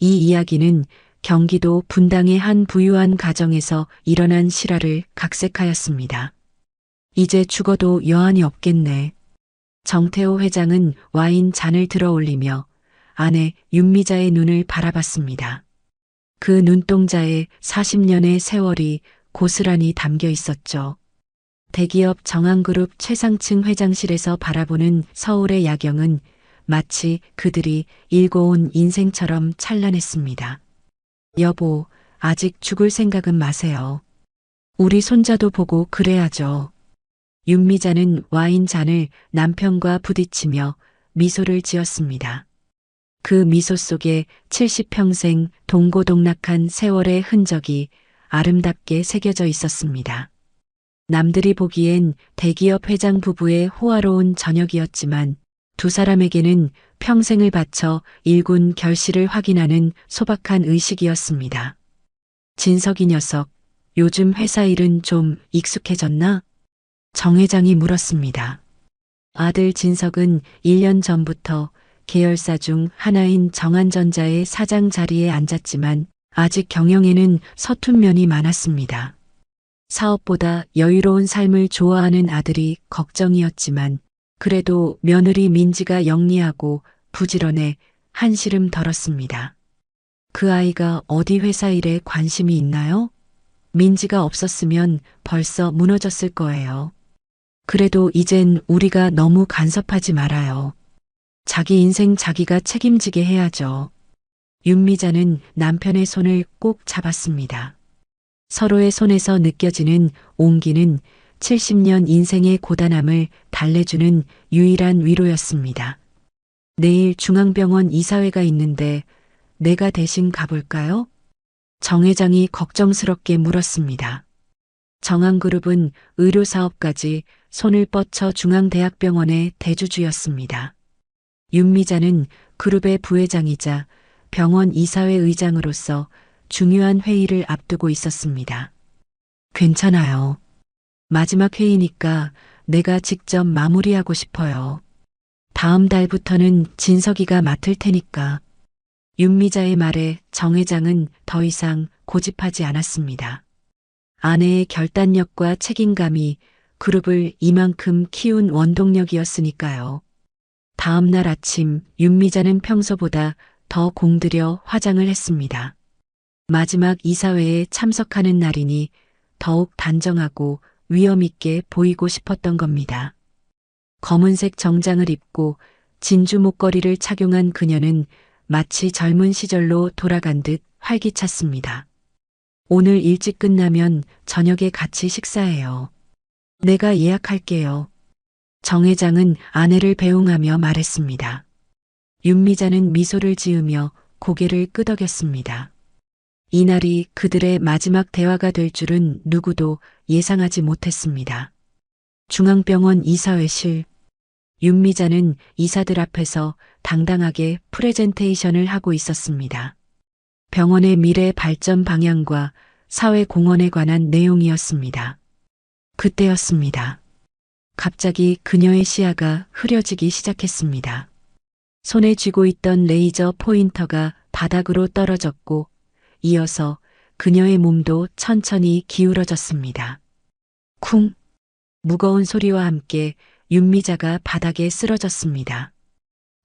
이 이야기는 경기도 분당의 한 부유한 가정에서 일어난 실화를 각색하였습니다. 이제 죽어도 여한이 없겠네. 정태호 회장은 와인 잔을 들어 올리며 아내 윤미자의 눈을 바라봤습니다. 그 눈동자에 40년의 세월이 고스란히 담겨 있었죠. 대기업 정한그룹 최상층 회장실에서 바라보는 서울의 야경은 마치 그들이 일궈온 인생처럼 찬란했습니다. 여보, 아직 죽을 생각은 마세요. 우리 손자도 보고 그래야죠. 윤미자는 와인 잔을 남편과 부딪히며 미소를 지었습니다. 그 미소 속에 70평생 동고동락한 세월의 흔적이 아름답게 새겨져 있었습니다. 남들이 보기엔 대기업 회장 부부의 호화로운 저녁이었지만 두 사람에게는 평생을 바쳐 일군 결실을 확인하는 소박한 의식이었습니다. 진석이 녀석, 요즘 회사 일은 좀 익숙해졌나? 정 회장이 물었습니다. 아들 진석은 1년 전부터 계열사 중 하나인 정한전자의 사장 자리에 앉았지만 아직 경영에는 서툰 면이 많았습니다. 사업보다 여유로운 삶을 좋아하는 아들이 걱정이었지만 그래도 며느리 민지가 영리하고 부지런해 한시름 덜었습니다. 그 아이가 어디 회사 일에 관심이 있나요? 민지가 없었으면 벌써 무너졌을 거예요. 그래도 이젠 우리가 너무 간섭하지 말아요. 자기 인생 자기가 책임지게 해야죠. 윤미자는 남편의 손을 꼭 잡았습니다. 서로의 손에서 느껴지는 온기는 70년 인생의 고단함을 달래주는 유일한 위로였습니다. 내일 중앙병원 이사회가 있는데 내가 대신 가볼까요? 정 회장이 걱정스럽게 물었습니다. 정한그룹은 의료사업까지 손을 뻗쳐 중앙대학병원의 대주주였습니다. 윤미자는 그룹의 부회장이자 병원 이사회 의장으로서 중요한 회의를 앞두고 있었습니다. 괜찮아요. 마지막 회의니까 내가 직접 마무리하고 싶어요. 다음 달부터는 진석이가 맡을 테니까. 윤미자의 말에 정 회장은 더 이상 고집하지 않았습니다. 아내의 결단력과 책임감이 그룹을 이만큼 키운 원동력이었으니까요. 다음 날 아침 윤미자는 평소보다 더 공들여 화장을 했습니다. 마지막 이사회에 참석하는 날이니 더욱 단정하고 위엄있게 보이고 싶었던 겁니다. 검은색 정장을 입고 진주 목걸이를 착용한 그녀는 마치 젊은 시절로 돌아간 듯 활기찼습니다. 오늘 일찍 끝나면 저녁에 같이 식사해요. 내가 예약할게요. 정 회장은 아내를 배웅하며 말했습니다. 윤미자는 미소를 지으며 고개를 끄덕였습니다. 이날이 그들의 마지막 대화가 될 줄은 누구도 예상하지 못했습니다. 중앙병원 이사회실. 윤미자는 이사들 앞에서 당당하게 프레젠테이션을 하고 있었습니다. 병원의 미래 발전 방향과 사회 공헌에 관한 내용이었습니다. 그때였습니다. 갑자기 그녀의 시야가 흐려지기 시작했습니다. 손에 쥐고 있던 레이저 포인터가 바닥으로 떨어졌고 이어서 그녀의 몸도 천천히 기울어졌습니다. 쿵! 무거운 소리와 함께 윤미자가 바닥에 쓰러졌습니다.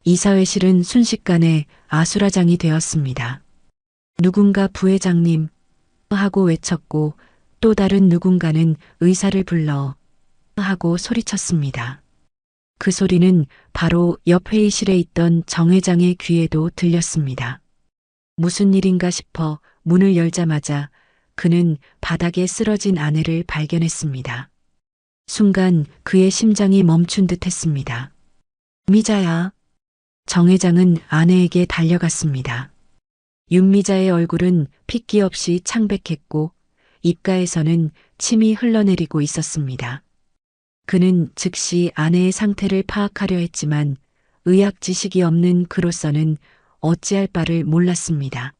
이사회실은 순식간에 아수라장이 되었습니다. 누군가 부회장님 하고 외쳤고 또 다른 누군가는 의사를 불러 하고 소리쳤습니다. 그 소리는 바로 옆 회의실에 있던 정 회장의 귀에도 들렸습니다. 무슨 일인가 싶어 문을 열자마자 그는 바닥에 쓰러진 아내를 발견했습니다. 순간 그의 심장이 멈춘 듯 했습니다. 미자야. 정 회장은 아내에게 달려갔습니다. 윤미자의 얼굴은 핏기 없이 창백했고 입가에서는 침이 흘러내리고 있었습니다. 그는 즉시 아내의 상태를 파악하려 했지만 의학 지식이 없는 그로서는 어찌할 바를 몰랐습니다.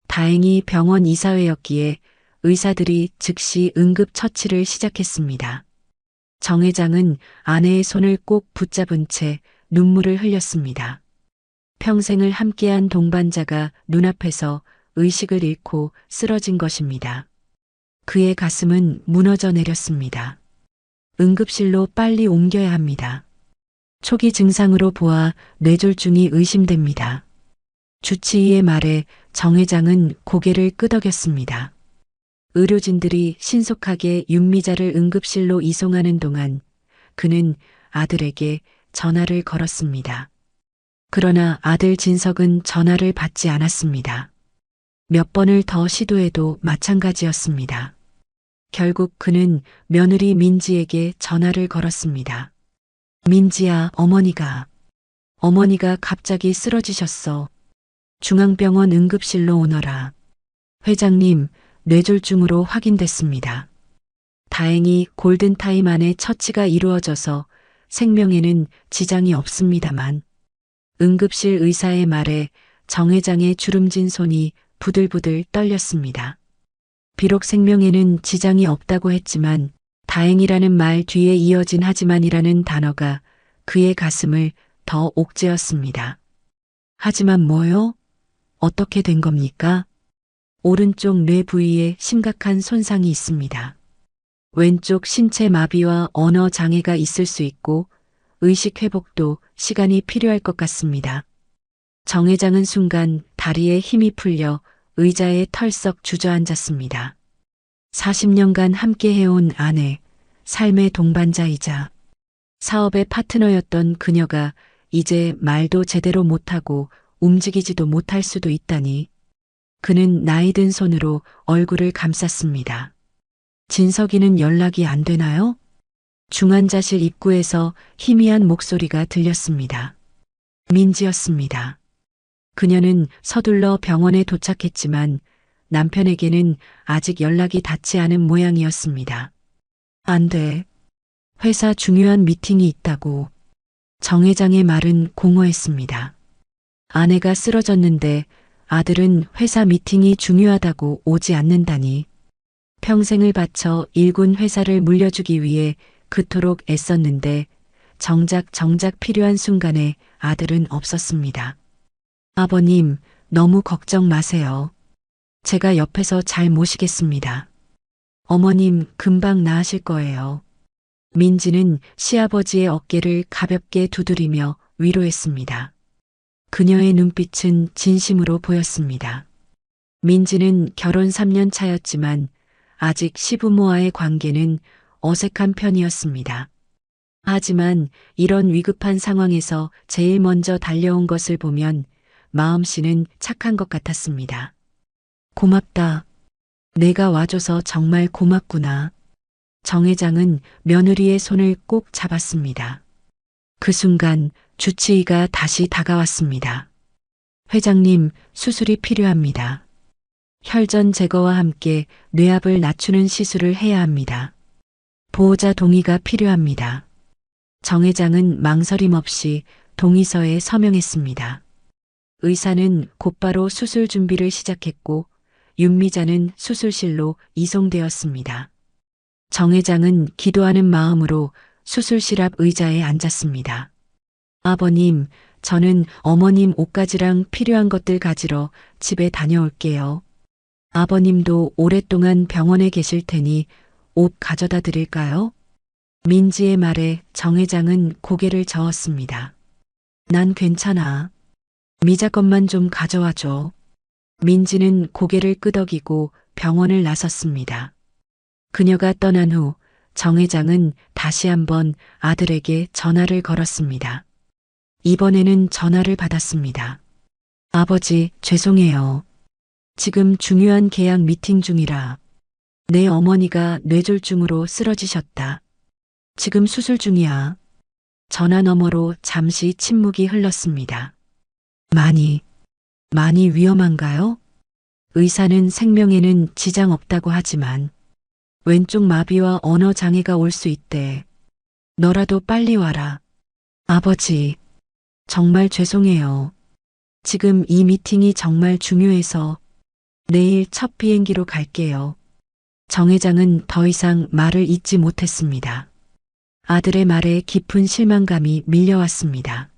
다행히 병원 이사회였기에 의사들이 즉시 응급처치를 시작했습니다. 정 회장은 아내의 손을 꼭 붙잡은 채 눈물을 흘렸습니다. 평생을 함께한 동반자가 눈앞에서 의식을 잃고 쓰러진 것입니다. 그의 가슴은 무너져 내렸습니다. 응급실로 빨리 옮겨야 합니다. 초기 증상으로 보아 뇌졸중이 의심됩니다. 주치의의 말에 정 회장은 고개를 끄덕였습니다. 의료진들이 신속하게 윤미자를 응급실로 이송하는 동안 그는 아들에게 전화를 걸었습니다. 그러나 아들 진석은 전화를 받지 않았습니다. 몇 번을 더 시도해도 마찬가지였습니다. 결국 그는 며느리 민지에게 전화를 걸었습니다. 민지야, 어머니가 갑자기 쓰러지셨어. 중앙병원 응급실로 오너라. 회장님, 뇌졸중으로 확인됐습니다. 다행히 골든타임 안에 처치가 이루어져서 생명에는 지장이 없습니다만 응급실 의사의 말에 정 회장의 주름진 손이 부들부들 떨렸습니다. 비록 생명에는 지장이 없다고 했지만 다행이라는 말 뒤에 이어진 하지만이라는 단어가 그의 가슴을 더 옥죄었습니다. 하지만 뭐요? 어떻게 된 겁니까? 오른쪽 뇌 부위에 심각한 손상이 있습니다. 왼쪽 신체 마비와 언어 장애가 있을 수 있고 의식 회복도 시간이 필요할 것 같습니다. 정 회장은 순간 다리에 힘이 풀려 의자에 털썩 주저앉았습니다. 40년간 함께 해온 아내, 삶의 동반자이자 사업의 파트너였던 그녀가 이제 말도 제대로 못하고 움직이지도 못할 수도 있다니. 그는 나이든 손으로 얼굴을 감쌌습니다. 진석이는 연락이 안 되나요? 중환자실 입구에서 희미한 목소리가 들렸습니다. 민지였습니다. 그녀는 서둘러 병원에 도착했지만 남편에게는 아직 연락이 닿지 않은 모양이었습니다. 안 돼. 회사 중요한 미팅이 있다고. 정 회장의 말은 공허했습니다. 아내가 쓰러졌는데 아들은 회사 미팅이 중요하다고 오지 않는다니. 평생을 바쳐 일군 회사를 물려주기 위해 그토록 애썼는데 정작 필요한 순간에 아들은 없었습니다. 아버님, 너무 걱정 마세요. 제가 옆에서 잘 모시겠습니다. 어머님, 금방 나으실 거예요. 민지는 시아버지의 어깨를 가볍게 두드리며 위로했습니다. 그녀의 눈빛은 진심으로 보였습니다. 민지는 결혼 3년 차였지만 아직 시부모와의 관계는 어색한 편이었습니다. 하지만 이런 위급한 상황에서 제일 먼저 달려온 것을 보면 마음씨는 착한 것 같았습니다. 고맙다. 내가 와줘서 정말 고맙구나. 정 회장은 며느리의 손을 꼭 잡았습니다. 그 순간 주치의가 다시 다가왔습니다. 회장님, 수술이 필요합니다. 혈전 제거와 함께 뇌압을 낮추는 시술을 해야 합니다. 보호자 동의가 필요합니다. 정 회장은 망설임 없이 동의서에 서명했습니다. 의사는 곧바로 수술 준비를 시작했고 윤미자는 수술실로 이송되었습니다. 정 회장은 기도하는 마음으로 수술실 앞 의자에 앉았습니다. 아버님, 저는 어머님 옷가지랑 필요한 것들 가지러 집에 다녀올게요. 아버님도 오랫동안 병원에 계실 테니 옷 가져다 드릴까요? 민지의 말에 정 회장은 고개를 저었습니다. 난 괜찮아. 미자 것만 좀 가져와 줘. 민지는 고개를 끄덕이고 병원을 나섰습니다. 그녀가 떠난 후 정 회장은 다시 한번 아들에게 전화를 걸었습니다. 이번에는 전화를 받았습니다. 아버지, 죄송해요. 지금 중요한 계약 미팅 중이라. 내 어머니가 뇌졸중으로 쓰러지셨다. 지금 수술 중이야. 전화 너머로 잠시 침묵이 흘렀습니다. 많이 위험한가요? 의사는 생명에는 지장 없다고 하지만 왼쪽 마비와 언어 장애가 올 수 있대. 너라도 빨리 와라. 아버지, 정말 죄송해요. 지금 이 미팅이 정말 중요해서 내일 첫 비행기로 갈게요. 정 회장은 더 이상 말을 잇지 못했습니다. 아들의 말에 깊은 실망감이 밀려왔습니다.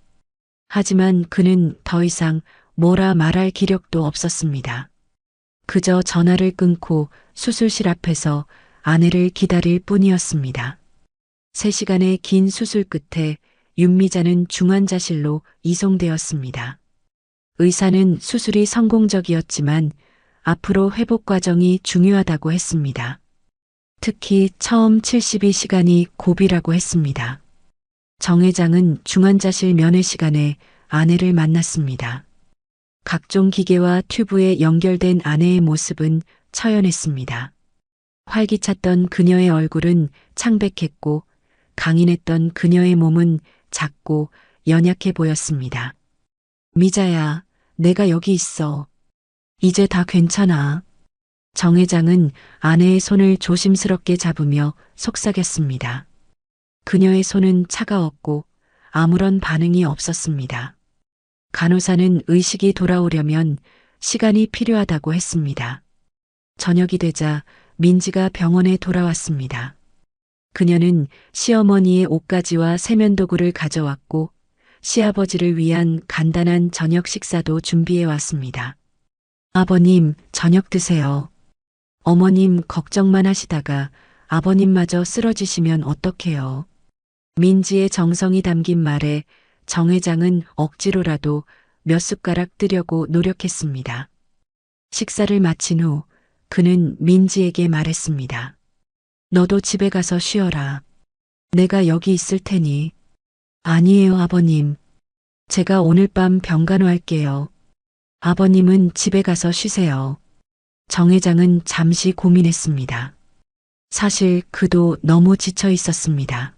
하지만 그는 더 이상 뭐라 말할 기력도 없었습니다. 그저 전화를 끊고 수술실 앞에서 아내를 기다릴 뿐이었습니다. 3시간의 긴 수술 끝에 윤미자는 중환자실로 이송되었습니다. 의사는 수술이 성공적이었지만 앞으로 회복 과정이 중요하다고 했습니다. 특히 처음 72시간이 고비라고 했습니다. 정 회장은 중환자실 면회 시간에 아내를 만났습니다. 각종 기계와 튜브에 연결된 아내의 모습은 처연했습니다. 활기찼던 그녀의 얼굴은 창백했고 강인했던 그녀의 몸은 작고 연약해 보였습니다. 미자야, 내가 여기 있어. 이제 다 괜찮아. 정 회장은 아내의 손을 조심스럽게 잡으며 속삭였습니다. 그녀의 손은 차가웠고 아무런 반응이 없었습니다. 간호사는 의식이 돌아오려면 시간이 필요하다고 했습니다. 저녁이 되자 민지가 병원에 돌아왔습니다. 그녀는 시어머니의 옷가지와 세면도구를 가져왔고 시아버지를 위한 간단한 저녁 식사도 준비해 왔습니다. 아버님, 저녁 드세요. 어머님 걱정만 하시다가 아버님마저 쓰러지시면 어떡해요. 민지의 정성이 담긴 말에 정 회장은 억지로라도 몇 숟가락 뜨려고 노력했습니다. 식사를 마친 후 그는 민지에게 말했습니다. 너도 집에 가서 쉬어라. 내가 여기 있을 테니. 아니에요, 아버님. 제가 오늘 밤 병간호할게요. 아버님은 집에 가서 쉬세요. 정 회장은 잠시 고민했습니다. 사실 그도 너무 지쳐 있었습니다.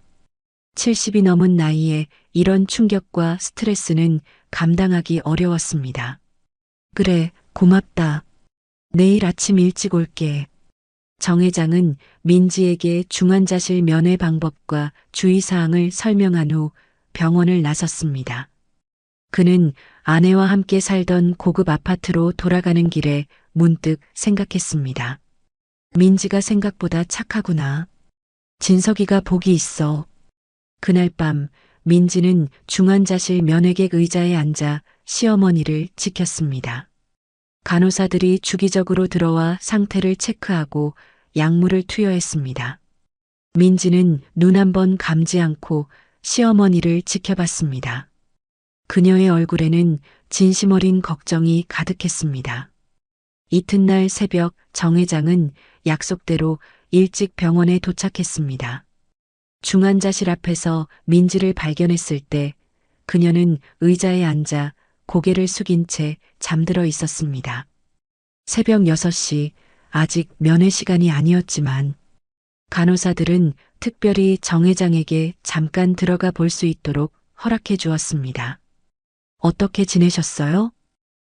70이 넘은 나이에 이런 충격과 스트레스는 감당하기 어려웠습니다. 그래, 고맙다. 내일 아침 일찍 올게. 정 회장은 민지에게 중환자실 면회 방법과 주의사항을 설명한 후 병원을 나섰습니다. 그는 아내와 함께 살던 고급 아파트로 돌아가는 길에 문득 생각했습니다. 민지가 생각보다 착하구나. 진석이가 복이 있어. 그날 밤 민지는 중환자실 면회객 의자에 앉아 시어머니를 지켰습니다. 간호사들이 주기적으로 들어와 상태를 체크하고 약물을 투여했습니다. 민지는 눈 한 번 감지 않고 시어머니를 지켜봤습니다. 그녀의 얼굴에는 진심 어린 걱정이 가득했습니다. 이튿날 새벽 정 회장은 약속대로 일찍 병원에 도착했습니다. 중환자실 앞에서 민지를 발견했을 때 그녀는 의자에 앉아 고개를 숙인 채 잠들어 있었습니다. 새벽 6시, 아직 면회 시간이 아니었지만 간호사들은 특별히 정 회장에게 잠깐 들어가 볼 수 있도록 허락해 주었습니다. 어떻게 지내셨어요?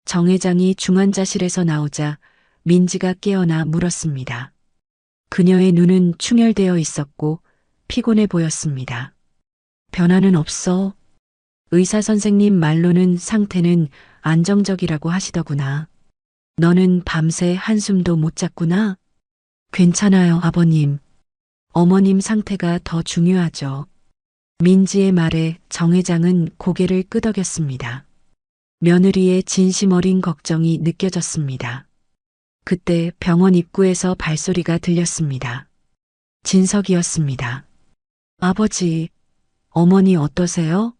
정 회장이 중환자실에서 나오자 민지가 깨어나 물었습니다. 그녀의 눈은 충혈되어 있었고 피곤해 보였습니다. 변화는 없어. 의사 선생님 말로는 상태는 안정적이라고 하시더구나. 너는 밤새 한숨도 못 잤구나. 괜찮아요, 아버님. 어머님 상태가 더 중요하죠. 민지의 말에 정 회장은 고개를 끄덕였습니다. 며느리의 진심 어린 걱정이 느껴졌습니다. 그때 병원 입구에서 발소리가 들렸습니다. 진석이었습니다. 아버지, 어머니 어떠세요?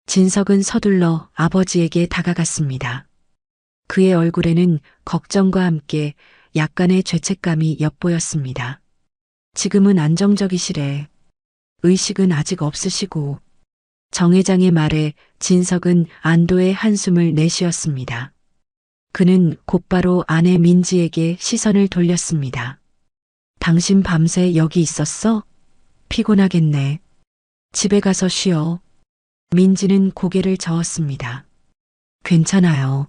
진석은 서둘러 아버지에게 다가갔습니다. 그의 얼굴에는 걱정과 함께 약간의 죄책감이 엿보였습니다. 지금은 안정적이시래. 의식은 아직 없으시고. 정 회장의 말에 진석은 안도의 한숨을 내쉬었습니다. 그는 곧바로 아내 민지에게 시선을 돌렸습니다. 당신 밤새 여기 있었어? 피곤하겠네. 집에 가서 쉬어. 민지는 고개를 저었습니다. 괜찮아요.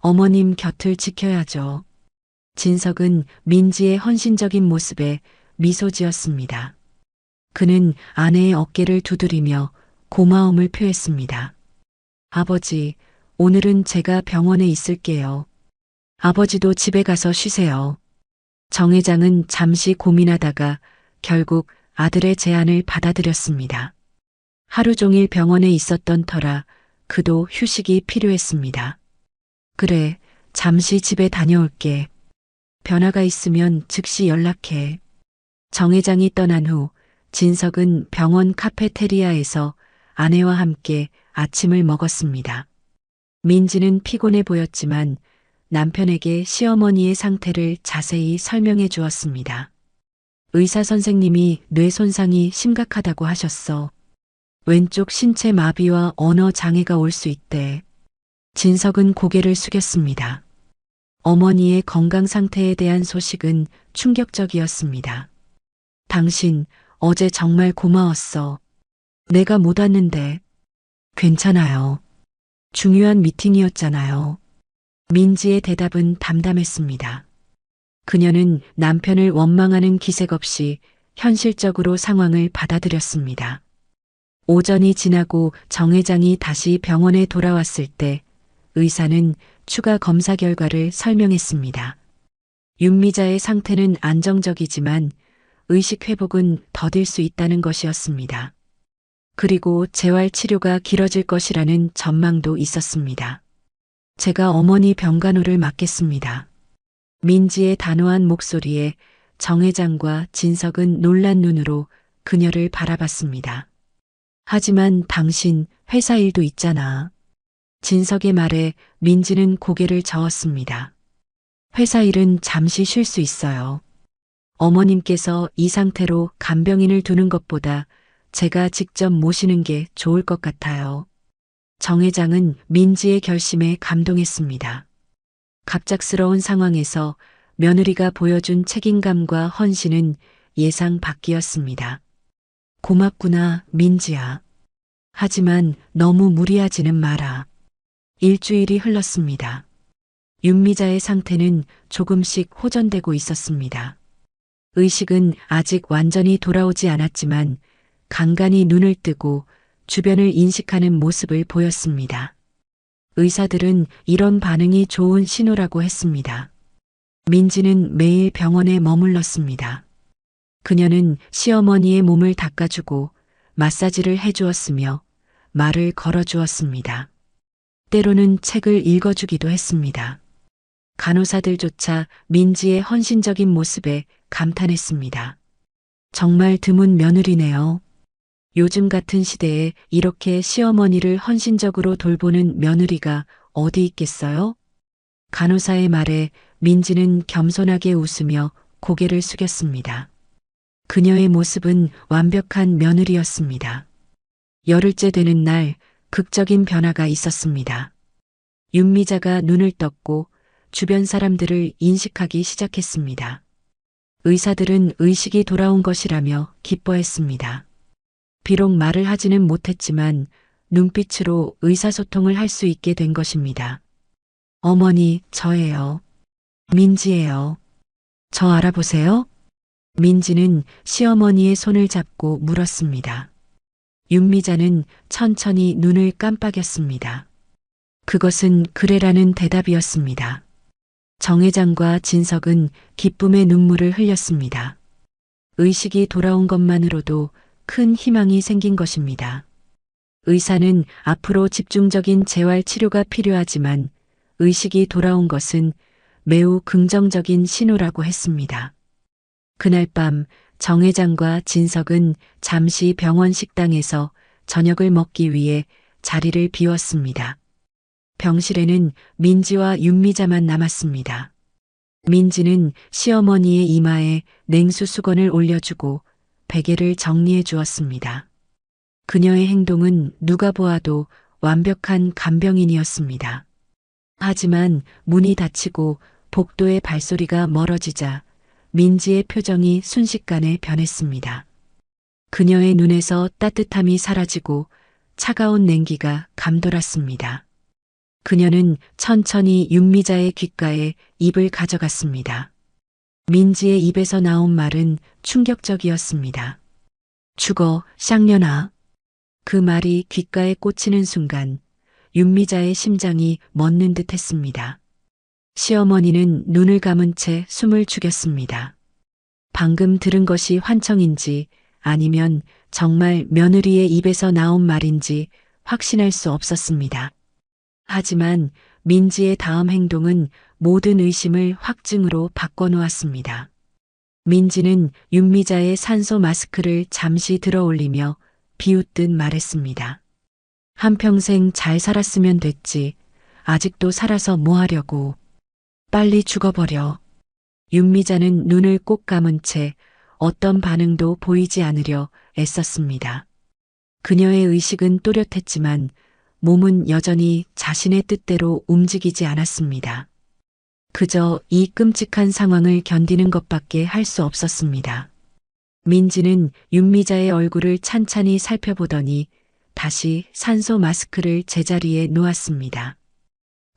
어머님 곁을 지켜야죠. 진석은 민지의 헌신적인 모습에 미소 지었습니다. 그는 아내의 어깨를 두드리며 고마움을 표했습니다. 아버지, 오늘은 제가 병원에 있을게요. 아버지도 집에 가서 쉬세요. 정 회장은 잠시 고민하다가 결국 아들의 제안을 받아들였습니다. 하루 종일 병원에 있었던 터라 그도 휴식이 필요했습니다. 그래, 잠시 집에 다녀올게. 변화가 있으면 즉시 연락해. 정 회장이 떠난 후 진석은 병원 카페테리아에서 아내와 함께 아침을 먹었습니다. 민지는 피곤해 보였지만 남편에게 시어머니의 상태를 자세히 설명해 주었습니다. 의사 선생님이 뇌 손상이 심각하다고 하셨어. 왼쪽 신체 마비와 언어 장애가 올 수 있대. 진석은 고개를 숙였습니다. 어머니의 건강 상태에 대한 소식은 충격적이었습니다. 당신 어제 정말 고마웠어. 내가 못 왔는데. 괜찮아요. 중요한 미팅이었잖아요. 민지의 대답은 담담했습니다. 그녀는 남편을 원망하는 기색 없이 현실적으로 상황을 받아들였습니다. 오전이 지나고 정 회장이 다시 병원에 돌아왔을 때 의사는 추가 검사 결과를 설명했습니다. 윤미자의 상태는 안정적이지만 의식 회복은 더딜 수 있다는 것이었습니다. 그리고 재활 치료가 길어질 것이라는 전망도 있었습니다. 제가 어머니 병간호를 맡겠습니다. 민지의 단호한 목소리에 정 회장과 진석은 놀란 눈으로 그녀를 바라봤습니다. 하지만 당신 회사 일도 있잖아. 진석의 말에 민지는 고개를 저었습니다. 회사 일은 잠시 쉴 수 있어요. 어머님께서 이 상태로 간병인을 두는 것보다 제가 직접 모시는 게 좋을 것 같아요. 정 회장은 민지의 결심에 감동했습니다. 갑작스러운 상황에서 며느리가 보여준 책임감과 헌신은 예상 밖이었습니다. 고맙구나, 민지야. 하지만 너무 무리하지는 마라. 일주일이 흘렀습니다. 윤미자의 상태는 조금씩 호전되고 있었습니다. 의식은 아직 완전히 돌아오지 않았지만 간간히 눈을 뜨고 주변을 인식하는 모습을 보였습니다. 의사들은 이런 반응이 좋은 신호라고 했습니다. 민지는 매일 병원에 머물렀습니다. 그녀는 시어머니의 몸을 닦아주고 마사지를 해주었으며 말을 걸어주었습니다. 때로는 책을 읽어주기도 했습니다. 간호사들조차 민지의 헌신적인 모습에 감탄했습니다. 정말 드문 며느리네요. 요즘 같은 시대에 이렇게 시어머니를 헌신적으로 돌보는 며느리가 어디 있겠어요? 간호사의 말에 민지는 겸손하게 웃으며 고개를 숙였습니다. 그녀의 모습은 완벽한 며느리였습니다. 열흘째 되는 날 극적인 변화가 있었습니다. 윤미자가 눈을 떴고 주변 사람들을 인식하기 시작했습니다. 의사들은 의식이 돌아온 것이라며 기뻐했습니다. 비록 말을 하지는 못했지만 눈빛으로 의사소통을 할 수 있게 된 것입니다. 어머니, 저예요. 민지예요. 저 알아보세요? 민지는 시어머니의 손을 잡고 물었습니다. 윤미자는 천천히 눈을 깜빡였습니다. 그것은 그래라는 대답이었습니다. 정 회장과 진석은 기쁨의 눈물을 흘렸습니다. 의식이 돌아온 것만으로도 큰 희망이 생긴 것입니다. 의사는 앞으로 집중적인 재활 치료가 필요하지만 의식이 돌아온 것은 매우 긍정적인 신호라고 했습니다. 그날 밤 정 회장과 진석은 잠시 병원 식당에서 저녁을 먹기 위해 자리를 비웠습니다. 병실에는 민지와 윤미자만 남았습니다. 민지는 시어머니의 이마에 냉수 수건을 올려주고 베개를 정리해 주었습니다. 그녀의 행동은 누가 보아도 완벽한 간병인이었습니다. 하지만 문이 닫히고 복도의 발소리가 멀어지자 민지의 표정이 순식간에 변했습니다. 그녀의 눈에서 따뜻함이 사라지고 차가운 냉기가 감돌았습니다. 그녀는 천천히 윤미자의 귓가에 입을 가져갔습니다. 민지의 입에서 나온 말은 충격적이었습니다. 죽어, 쌍년아. 그 말이 귓가에 꽂히는 순간 윤미자의 심장이 멎는 듯 했습니다. 시어머니는 눈을 감은 채 숨을 죽였습니다. 방금 들은 것이 환청인지 아니면 정말 며느리의 입에서 나온 말인지 확신할 수 없었습니다. 하지만 민지의 다음 행동은 모든 의심을 확증으로 바꿔놓았습니다. 민지는 윤미자의 산소 마스크를 잠시 들어 올리며 비웃듯 말했습니다. 한평생 잘 살았으면 됐지. 아직도 살아서 뭐 하려고. 빨리 죽어버려. 윤미자는 눈을 꼭 감은 채 어떤 반응도 보이지 않으려 애썼습니다. 그녀의 의식은 또렷했지만 몸은 여전히 자신의 뜻대로 움직이지 않았습니다. 그저 이 끔찍한 상황을 견디는 것밖에 할 수 없었습니다. 민지는 윤미자의 얼굴을 찬찬히 살펴보더니 다시 산소 마스크를 제자리에 놓았습니다.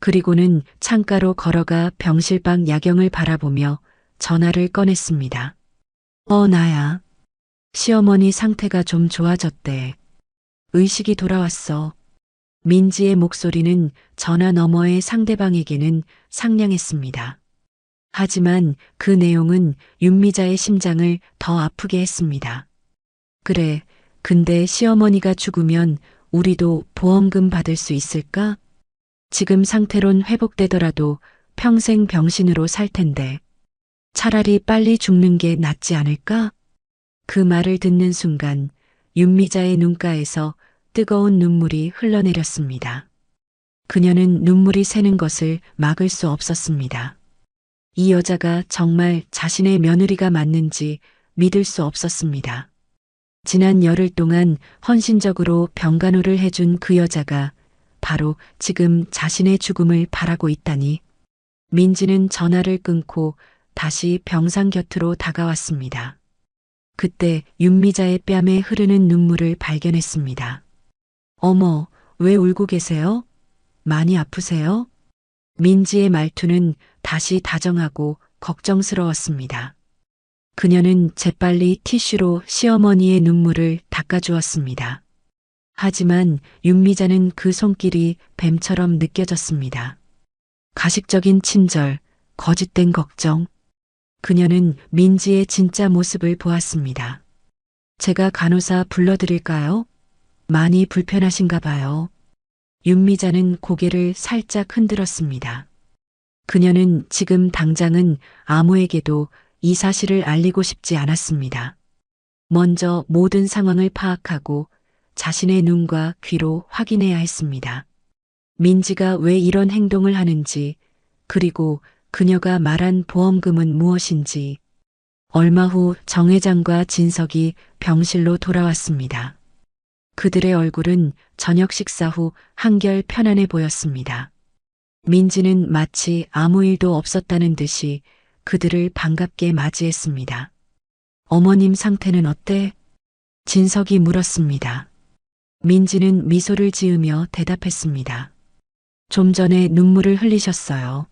그리고는 창가로 걸어가 병실 밖 야경을 바라보며 전화를 꺼냈습니다. 나야. 시어머니 상태가 좀 좋아졌대. 의식이 돌아왔어. 민지의 목소리는 전화 너머의 상대방에게는 상냥했습니다. 하지만 그 내용은 윤미자의 심장을 더 아프게 했습니다. 그래, 근데 시어머니가 죽으면 우리도 보험금 받을 수 있을까? 지금 상태론 회복되더라도 평생 병신으로 살 텐데. 차라리 빨리 죽는 게 낫지 않을까? 그 말을 듣는 순간 윤미자의 눈가에서 뜨거운 눈물이 흘러내렸습니다. 그녀는 눈물이 새는 것을 막을 수 없었습니다. 이 여자가 정말 자신의 며느리가 맞는지 믿을 수 없었습니다. 지난 열흘 동안 헌신적으로 병간호를 해준 그 여자가 바로 지금 자신의 죽음을 바라고 있다니. 민지는 전화를 끊고 다시 병상 곁으로 다가왔습니다. 그때 윤미자의 뺨에 흐르는 눈물을 발견했습니다. 어머, 왜 울고 계세요? 많이 아프세요? 민지의 말투는 다시 다정하고 걱정스러웠습니다. 그녀는 재빨리 티슈로 시어머니의 눈물을 닦아주었습니다. 하지만 윤미자는 그 손길이 뱀처럼 느껴졌습니다. 가식적인 친절, 거짓된 걱정. 그녀는 민지의 진짜 모습을 보았습니다. 제가 간호사 불러드릴까요? 많이 불편하신가 봐요. 윤미자는 고개를 살짝 흔들었습니다. 그녀는 지금 당장은 아무에게도 이 사실을 알리고 싶지 않았습니다. 먼저 모든 상황을 파악하고 자신의 눈과 귀로 확인해야 했습니다. 민지가 왜 이런 행동을 하는지, 그리고 그녀가 말한 보험금은 무엇인지. 얼마 후 정 회장과 진석이 병실로 돌아왔습니다. 그들의 얼굴은 저녁 식사 후 한결 편안해 보였습니다. 민지는 마치 아무 일도 없었다는 듯이 그들을 반갑게 맞이했습니다. 어머님 상태는 어때? 진석이 물었습니다. 민지는 미소를 지으며 대답했습니다. 좀 전에 눈물을 흘리셨어요.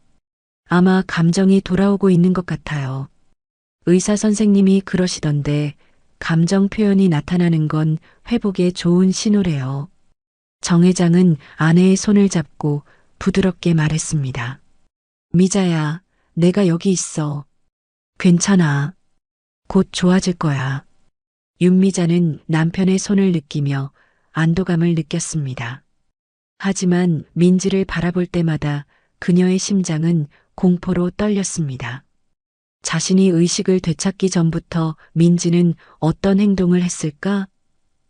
아마 감정이 돌아오고 있는 것 같아요. 의사 선생님이 그러시던데 감정 표현이 나타나는 건 회복에 좋은 신호래요. 정 회장은 아내의 손을 잡고 부드럽게 말했습니다. 미자야, 내가 여기 있어. 괜찮아. 곧 좋아질 거야. 윤미자는 남편의 손을 느끼며 안도감을 느꼈습니다. 하지만 민지를 바라볼 때마다 그녀의 심장은 공포로 떨렸습니다. 자신이 의식을 되찾기 전부터 민지는 어떤 행동을 했을까?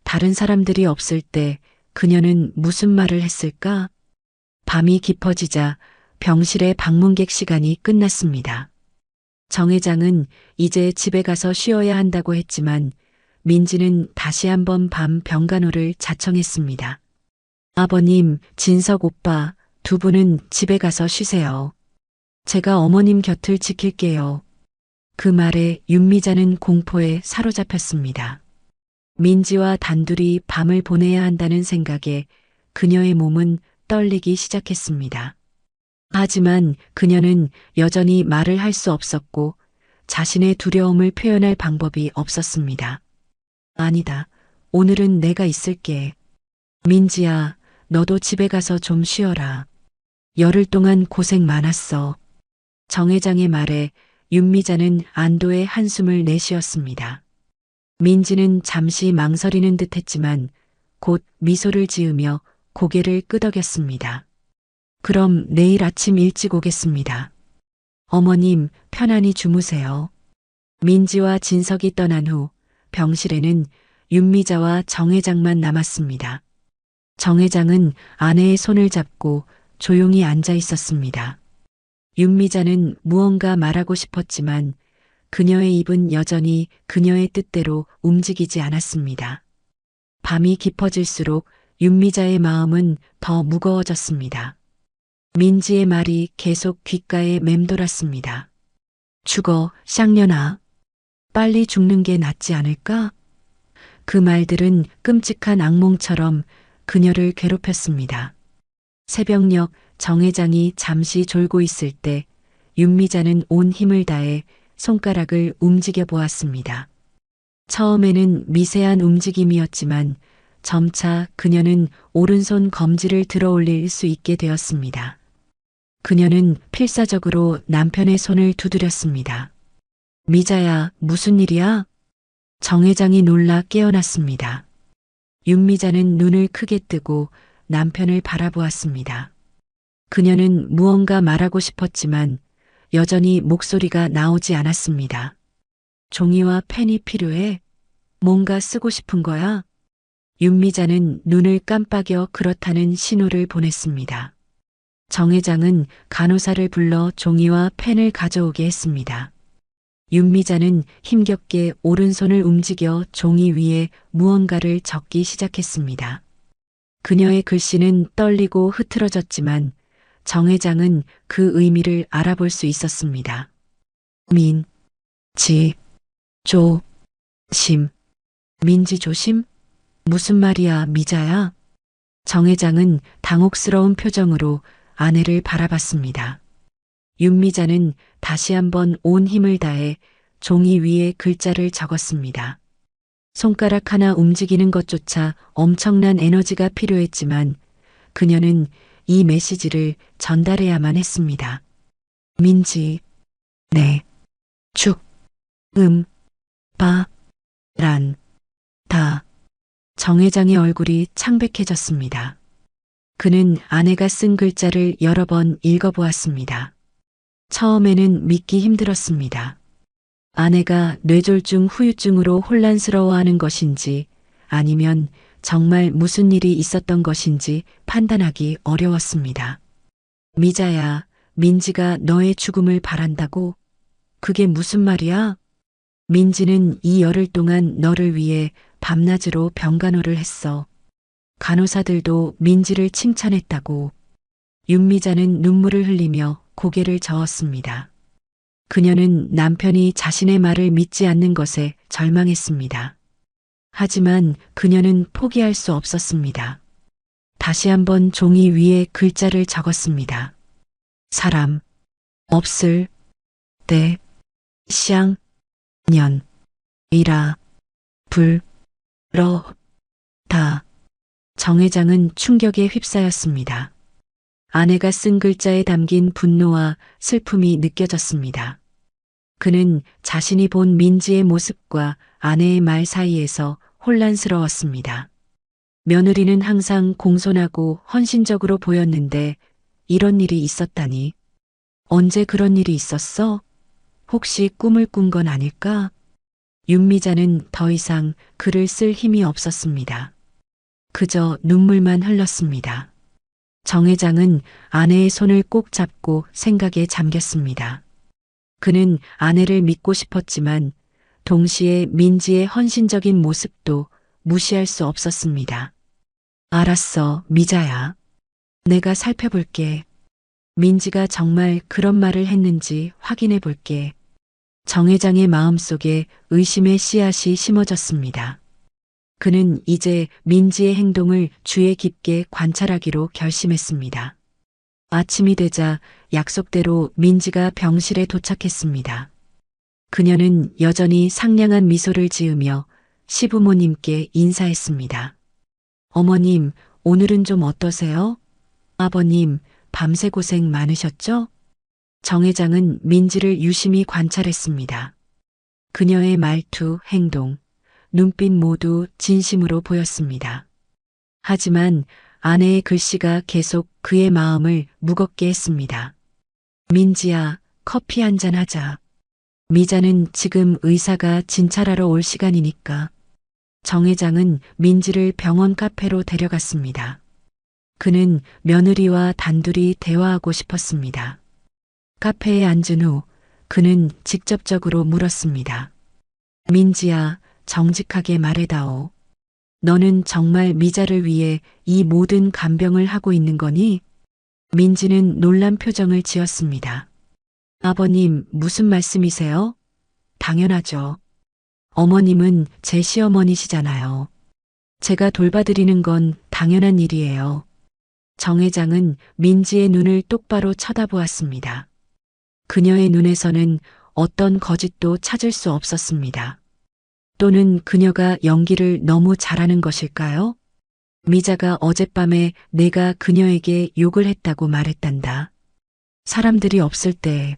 다른 사람들이 없을 때 그녀는 무슨 말을 했을까? 밤이 깊어지자 병실의 방문객 시간이 끝났습니다. 정 회장은 이제 집에 가서 쉬어야 한다고 했지만 민지는 다시 한번 밤 병간호를 자청했습니다. 아버님, 진석 오빠, 두 분은 집에 가서 쉬세요. 제가 어머님 곁을 지킬게요. 그 말에 윤미자는 공포에 사로잡혔습니다. 민지와 단둘이 밤을 보내야 한다는 생각에 그녀의 몸은 떨리기 시작했습니다. 하지만 그녀는 여전히 말을 할 수 없었고 자신의 두려움을 표현할 방법이 없었습니다. 아니다. 오늘은 내가 있을게. 민지야, 너도 집에 가서 좀 쉬어라. 열흘 동안 고생 많았어. 정 회장의 말에 윤미자는 안도의 한숨을 내쉬었습니다. 민지는 잠시 망설이는 듯 했지만 곧 미소를 지으며 고개를 끄덕였습니다. 그럼 내일 아침 일찍 오겠습니다. 어머님, 편안히 주무세요. 민지와 진석이 떠난 후 병실에는 윤미자와 정 회장만 남았습니다. 정 회장은 아내의 손을 잡고 조용히 앉아 있었습니다. 윤미자는 무언가 말하고 싶었지만 그녀의 입은 여전히 그녀의 뜻대로 움직이지 않았습니다. 밤이 깊어질수록 윤미자의 마음은 더 무거워졌습니다. 민지의 말이 계속 귓가에 맴돌았습니다. 죽어, 쌍년아. 빨리 죽는 게 낫지 않을까? 그 말들은 끔찍한 악몽처럼 그녀를 괴롭혔습니다. 새벽녘 정 회장이 잠시 졸고 있을 때 윤미자는 온 힘을 다해 손가락을 움직여 보았습니다. 처음에는 미세한 움직임이었지만 점차 그녀는 오른손 검지를 들어 올릴 수 있게 되었습니다. 그녀는 필사적으로 남편의 손을 두드렸습니다. 미자야, 무슨 일이야? 정 회장이 놀라 깨어났습니다. 윤미자는 눈을 크게 뜨고 남편을 바라보았습니다. 그녀는 무언가 말하고 싶었지만 여전히 목소리가 나오지 않았습니다. 종이와 펜이 필요해? 뭔가 쓰고 싶은 거야? 윤미자는 눈을 깜빡여 그렇다는 신호를 보냈습니다. 정 회장은 간호사를 불러 종이와 펜을 가져오게 했습니다. 윤미자는 힘겹게 오른손을 움직여 종이 위에 무언가를 적기 시작했습니다. 그녀의 글씨는 떨리고 흐트러졌지만 정 회장은 그 의미를 알아볼 수 있었습니다. 민, 지, 조, 심. 민지 조심? 무슨 말이야, 미자야? 정 회장은 당혹스러운 표정으로 아내를 바라봤습니다. 윤미자는 다시 한번 온 힘을 다해 종이 위에 글자를 적었습니다. 손가락 하나 움직이는 것조차 엄청난 에너지가 필요했지만 그녀는 이 메시지를 전달해야만 했습니다. 민지, 네, 죽, 바, 란, 다. 정 회장의 얼굴이 창백해졌습니다. 그는 아내가 쓴 글자를 여러 번 읽어보았습니다. 처음에는 믿기 힘들었습니다. 아내가 뇌졸중 후유증으로 혼란스러워하는 것인지 아니면 정말 무슨 일이 있었던 것인지 판단하기 어려웠습니다. 미자야, 민지가 너의 죽음을 바란다고? 그게 무슨 말이야? 민지는 이 열흘 동안 너를 위해 밤낮으로 병간호를 했어. 간호사들도 민지를 칭찬했다고. 윤미자는 눈물을 흘리며 고개를 저었습니다. 그녀는 남편이 자신의 말을 믿지 않는 것에 절망했습니다. 하지만 그녀는 포기할 수 없었습니다. 다시 한번 종이 위에 글자를 적었습니다. 사람, 없을, 때, 쌍, 년, 이라, 불, 러, 다. 정 회장은 충격에 휩싸였습니다. 아내가 쓴 글자에 담긴 분노와 슬픔이 느껴졌습니다. 그는 자신이 본 민지의 모습과 아내의 말 사이에서 혼란스러웠습니다. 며느리는 항상 공손하고 헌신적으로 보였는데 이런 일이 있었다니. 언제 그런 일이 있었어? 혹시 꿈을 꾼 건 아닐까? 윤미자는 더 이상 글을 쓸 힘이 없었습니다. 그저 눈물만 흘렀습니다. 정 회장은 아내의 손을 꼭 잡고 생각에 잠겼습니다. 그는 아내를 믿고 싶었지만 동시에 민지의 헌신적인 모습도 무시할 수 없었습니다. 알았어, 미자야. 내가 살펴볼게. 민지가 정말 그런 말을 했는지 확인해 볼게. 정 회장의 마음속에 의심의 씨앗이 심어졌습니다. 그는 이제 민지의 행동을 주의 깊게 관찰하기로 결심했습니다. 아침이 되자 약속대로 민지가 병실에 도착했습니다. 그녀는 여전히 상냥한 미소를 지으며 시부모님께 인사했습니다. 어머님, 오늘은 좀 어떠세요? 아버님, 밤새 고생 많으셨죠? 정 회장은 민지를 유심히 관찰했습니다. 그녀의 말투, 행동, 눈빛 모두 진심으로 보였습니다. 하지만 아내의 글씨가 계속 그의 마음을 무겁게 했습니다. 민지야, 커피 한잔 하자. 미자는 지금 의사가 진찰하러 올 시간이니까. 정 회장은 민지를 병원 카페로 데려갔습니다. 그는 며느리와 단둘이 대화하고 싶었습니다. 카페에 앉은 후 그는 직접적으로 물었습니다. 민지야, 정직하게 말해다오. 너는 정말 미자를 위해 이 모든 간병을 하고 있는 거니? 민지는 놀란 표정을 지었습니다. 아버님, 무슨 말씀이세요? 당연하죠. 어머님은 제 시어머니시잖아요. 제가 돌봐드리는 건 당연한 일이에요. 정 회장은 민지의 눈을 똑바로 쳐다보았습니다. 그녀의 눈에서는 어떤 거짓도 찾을 수 없었습니다. 또는 그녀가 연기를 너무 잘하는 것일까요? 미자가 어젯밤에 내가 그녀에게 욕을 했다고 말했단다. 사람들이 없을 때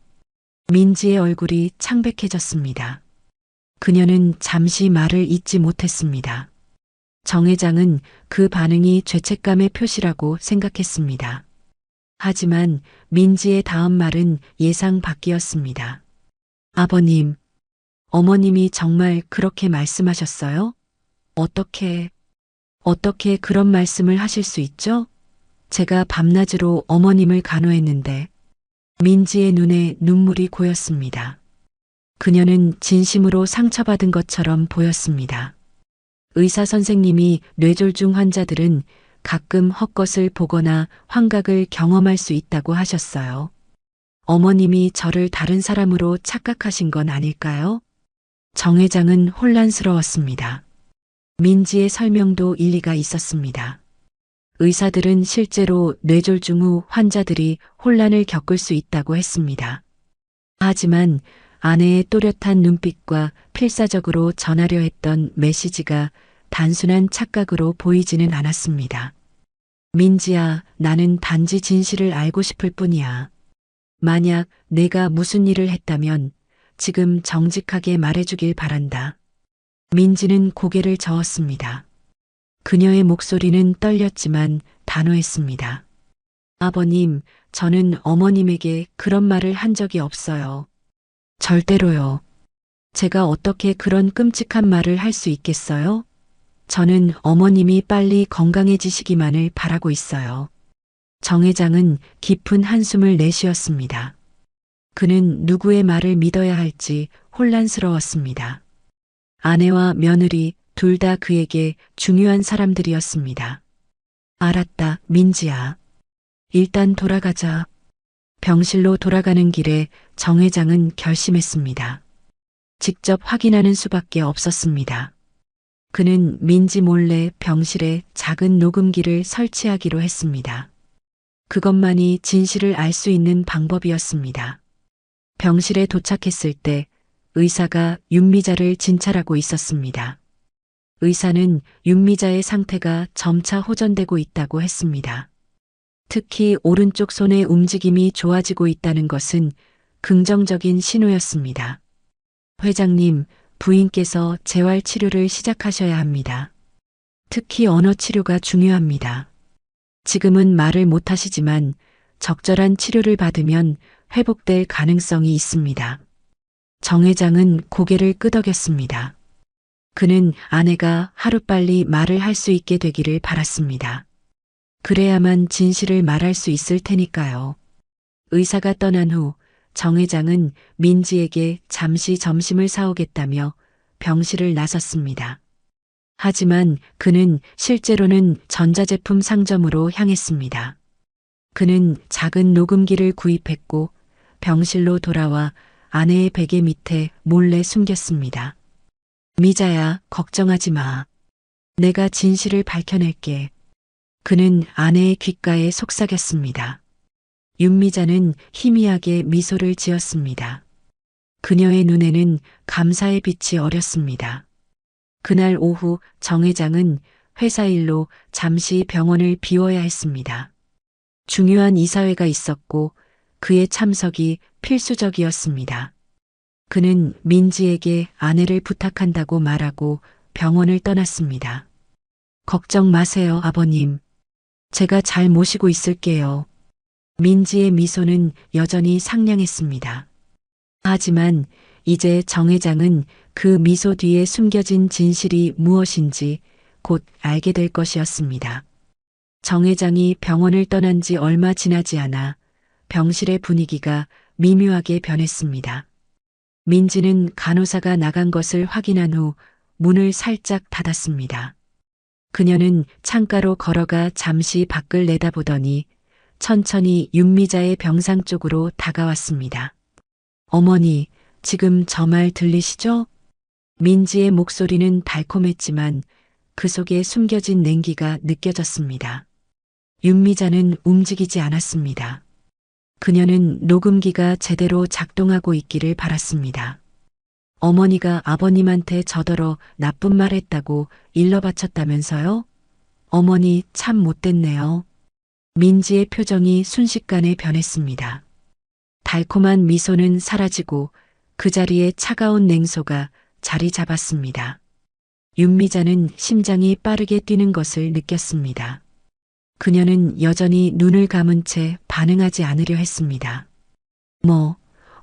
민지의 얼굴이 창백해졌습니다. 그녀는 잠시 말을 잇지 못했습니다. 정 회장은 그 반응이 죄책감의 표시라고 생각했습니다. 하지만 민지의 다음 말은 예상 밖이었습니다. 아버님, 어머님이 정말 그렇게 말씀하셨어요? 어떻게 그런 말씀을 하실 수 있죠? 제가 밤낮으로 어머님을 간호했는데 민지의 눈에 눈물이 고였습니다. 그녀는 진심으로 상처받은 것처럼 보였습니다. 의사 선생님이 뇌졸중 환자들은 가끔 헛것을 보거나 환각을 경험할 수 있다고 하셨어요. 어머님이 저를 다른 사람으로 착각하신 건 아닐까요? 정 회장은 혼란스러웠습니다. 민지의 설명도 일리가 있었습니다. 의사들은 실제로 뇌졸중 후 환자들이 혼란을 겪을 수 있다고 했습니다. 하지만 아내의 또렷한 눈빛과 필사적으로 전하려 했던 메시지가 단순한 착각으로 보이지는 않았습니다. 민지야, 나는 단지 진실을 알고 싶을 뿐이야. 만약 내가 무슨 일을 했다면 지금 정직하게 말해주길 바란다. 민지는 고개를 저었습니다. 그녀의 목소리는 떨렸지만 단호했습니다. 아버님, 저는 어머님에게 그런 말을 한 적이 없어요. 절대로요. 제가 어떻게 그런 끔찍한 말을 할 수 있겠어요? 저는 어머님이 빨리 건강해지시기만을 바라고 있어요. 정 회장은 깊은 한숨을 내쉬었습니다. 그는 누구의 말을 믿어야 할지 혼란스러웠습니다. 아내와 며느리 둘 다 그에게 중요한 사람들이었습니다. 알았다, 민지야. 일단 돌아가자. 병실로 돌아가는 길에 정 회장은 결심했습니다. 직접 확인하는 수밖에 없었습니다. 그는 민지 몰래 병실에 작은 녹음기를 설치하기로 했습니다. 그것만이 진실을 알 수 있는 방법이었습니다. 병실에 도착했을 때 의사가 윤미자를 진찰하고 있었습니다. 의사는 윤미자의 상태가 점차 호전되고 있다고 했습니다. 특히 오른쪽 손의 움직임이 좋아지고 있다는 것은 긍정적인 신호였습니다. 회장님, 부인께서 재활 치료를 시작하셔야 합니다. 특히 언어 치료가 중요합니다. 지금은 말을 못하시지만 적절한 치료를 받으면 회복될 가능성이 있습니다. 정 회장은 고개를 끄덕였습니다. 그는 아내가 하루빨리 말을 할 수 있게 되기를 바랐습니다. 그래야만 진실을 말할 수 있을 테니까요. 의사가 떠난 후 정 회장은 민지에게 잠시 점심을 사오겠다며 병실을 나섰습니다. 하지만 그는 실제로는 전자제품 상점으로 향했습니다. 그는 작은 녹음기를 구입했고 병실로 돌아와 아내의 베개 밑에 몰래 숨겼습니다. 미자야, 걱정하지 마. 내가 진실을 밝혀낼게. 그는 아내의 귓가에 속삭였습니다. 윤미자는 희미하게 미소를 지었습니다. 그녀의 눈에는 감사의 빛이 어렸습니다. 그날 오후 정 회장은 회사 일로 잠시 병원을 비워야 했습니다. 중요한 이사회가 있었고 그의 참석이 필수적이었습니다. 그는 민지에게 아내를 부탁한다고 말하고 병원을 떠났습니다. 걱정 마세요, 아버님. 제가 잘 모시고 있을게요. 민지의 미소는 여전히 상냥했습니다. 하지만 이제 정 회장은 그 미소 뒤에 숨겨진 진실이 무엇인지 곧 알게 될 것이었습니다. 정 회장이 병원을 떠난 지 얼마 지나지 않아 병실의 분위기가 미묘하게 변했습니다. 민지는 간호사가 나간 것을 확인한 후 문을 살짝 닫았습니다. 그녀는 창가로 걸어가 잠시 밖을 내다보더니 천천히 윤미자의 병상 쪽으로 다가왔습니다. 어머니, 지금 저 말 들리시죠? 민지의 목소리는 달콤했지만 그 속에 숨겨진 냉기가 느껴졌습니다. 윤미자는 움직이지 않았습니다. 그녀는 녹음기가 제대로 작동하고 있기를 바랐습니다. 어머니가 아버님한테 저더러 나쁜 말 했다고 일러 바쳤다면서요? 어머니 참 못됐네요. 민지의 표정이 순식간에 변했습니다. 달콤한 미소는 사라지고 그 자리에 차가운 냉소가 자리 잡았습니다. 윤미자는 심장이 빠르게 뛰는 것을 느꼈습니다. 그녀는 여전히 눈을 감은 채 반응하지 않으려 했습니다.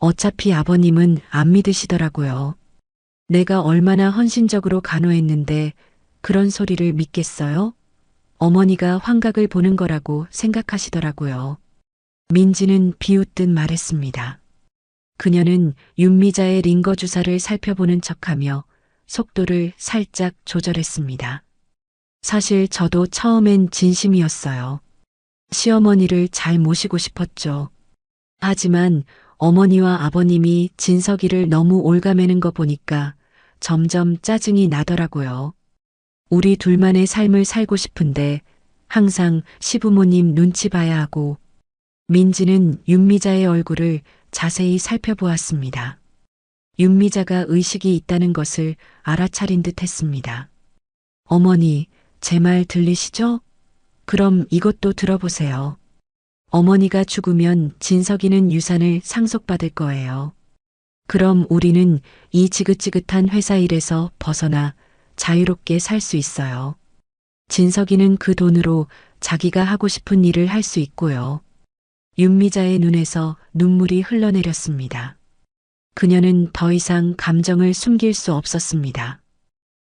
어차피 아버님은 안 믿으시더라고요. 내가 얼마나 헌신적으로 간호했는데 그런 소리를 믿겠어요? 어머니가 환각을 보는 거라고 생각하시더라고요. 민지는 비웃듯 말했습니다. 그녀는 윤미자의 링거 주사를 살펴보는 척하며 속도를 살짝 조절했습니다. 사실 저도 처음엔 진심이었어요. 시어머니를 잘 모시고 싶었죠. 하지만 어머니와 아버님이 진석이를 너무 올가매는 거 보니까 점점 짜증이 나더라고요. 우리 둘만의 삶을 살고 싶은데 항상 시부모님 눈치 봐야 하고. 민지는 윤미자의 얼굴을 자세히 살펴보았습니다. 윤미자가 의식이 있다는 것을 알아차린 듯 했습니다. 어머니, 제 말 들리시죠? 그럼 이것도 들어보세요. 어머니가 죽으면 진석이는 유산을 상속받을 거예요. 그럼 우리는 이 지긋지긋한 회사 일에서 벗어나 자유롭게 살 수 있어요. 진석이는 그 돈으로 자기가 하고 싶은 일을 할 수 있고요. 윤미자의 눈에서 눈물이 흘러내렸습니다. 그녀는 더 이상 감정을 숨길 수 없었습니다.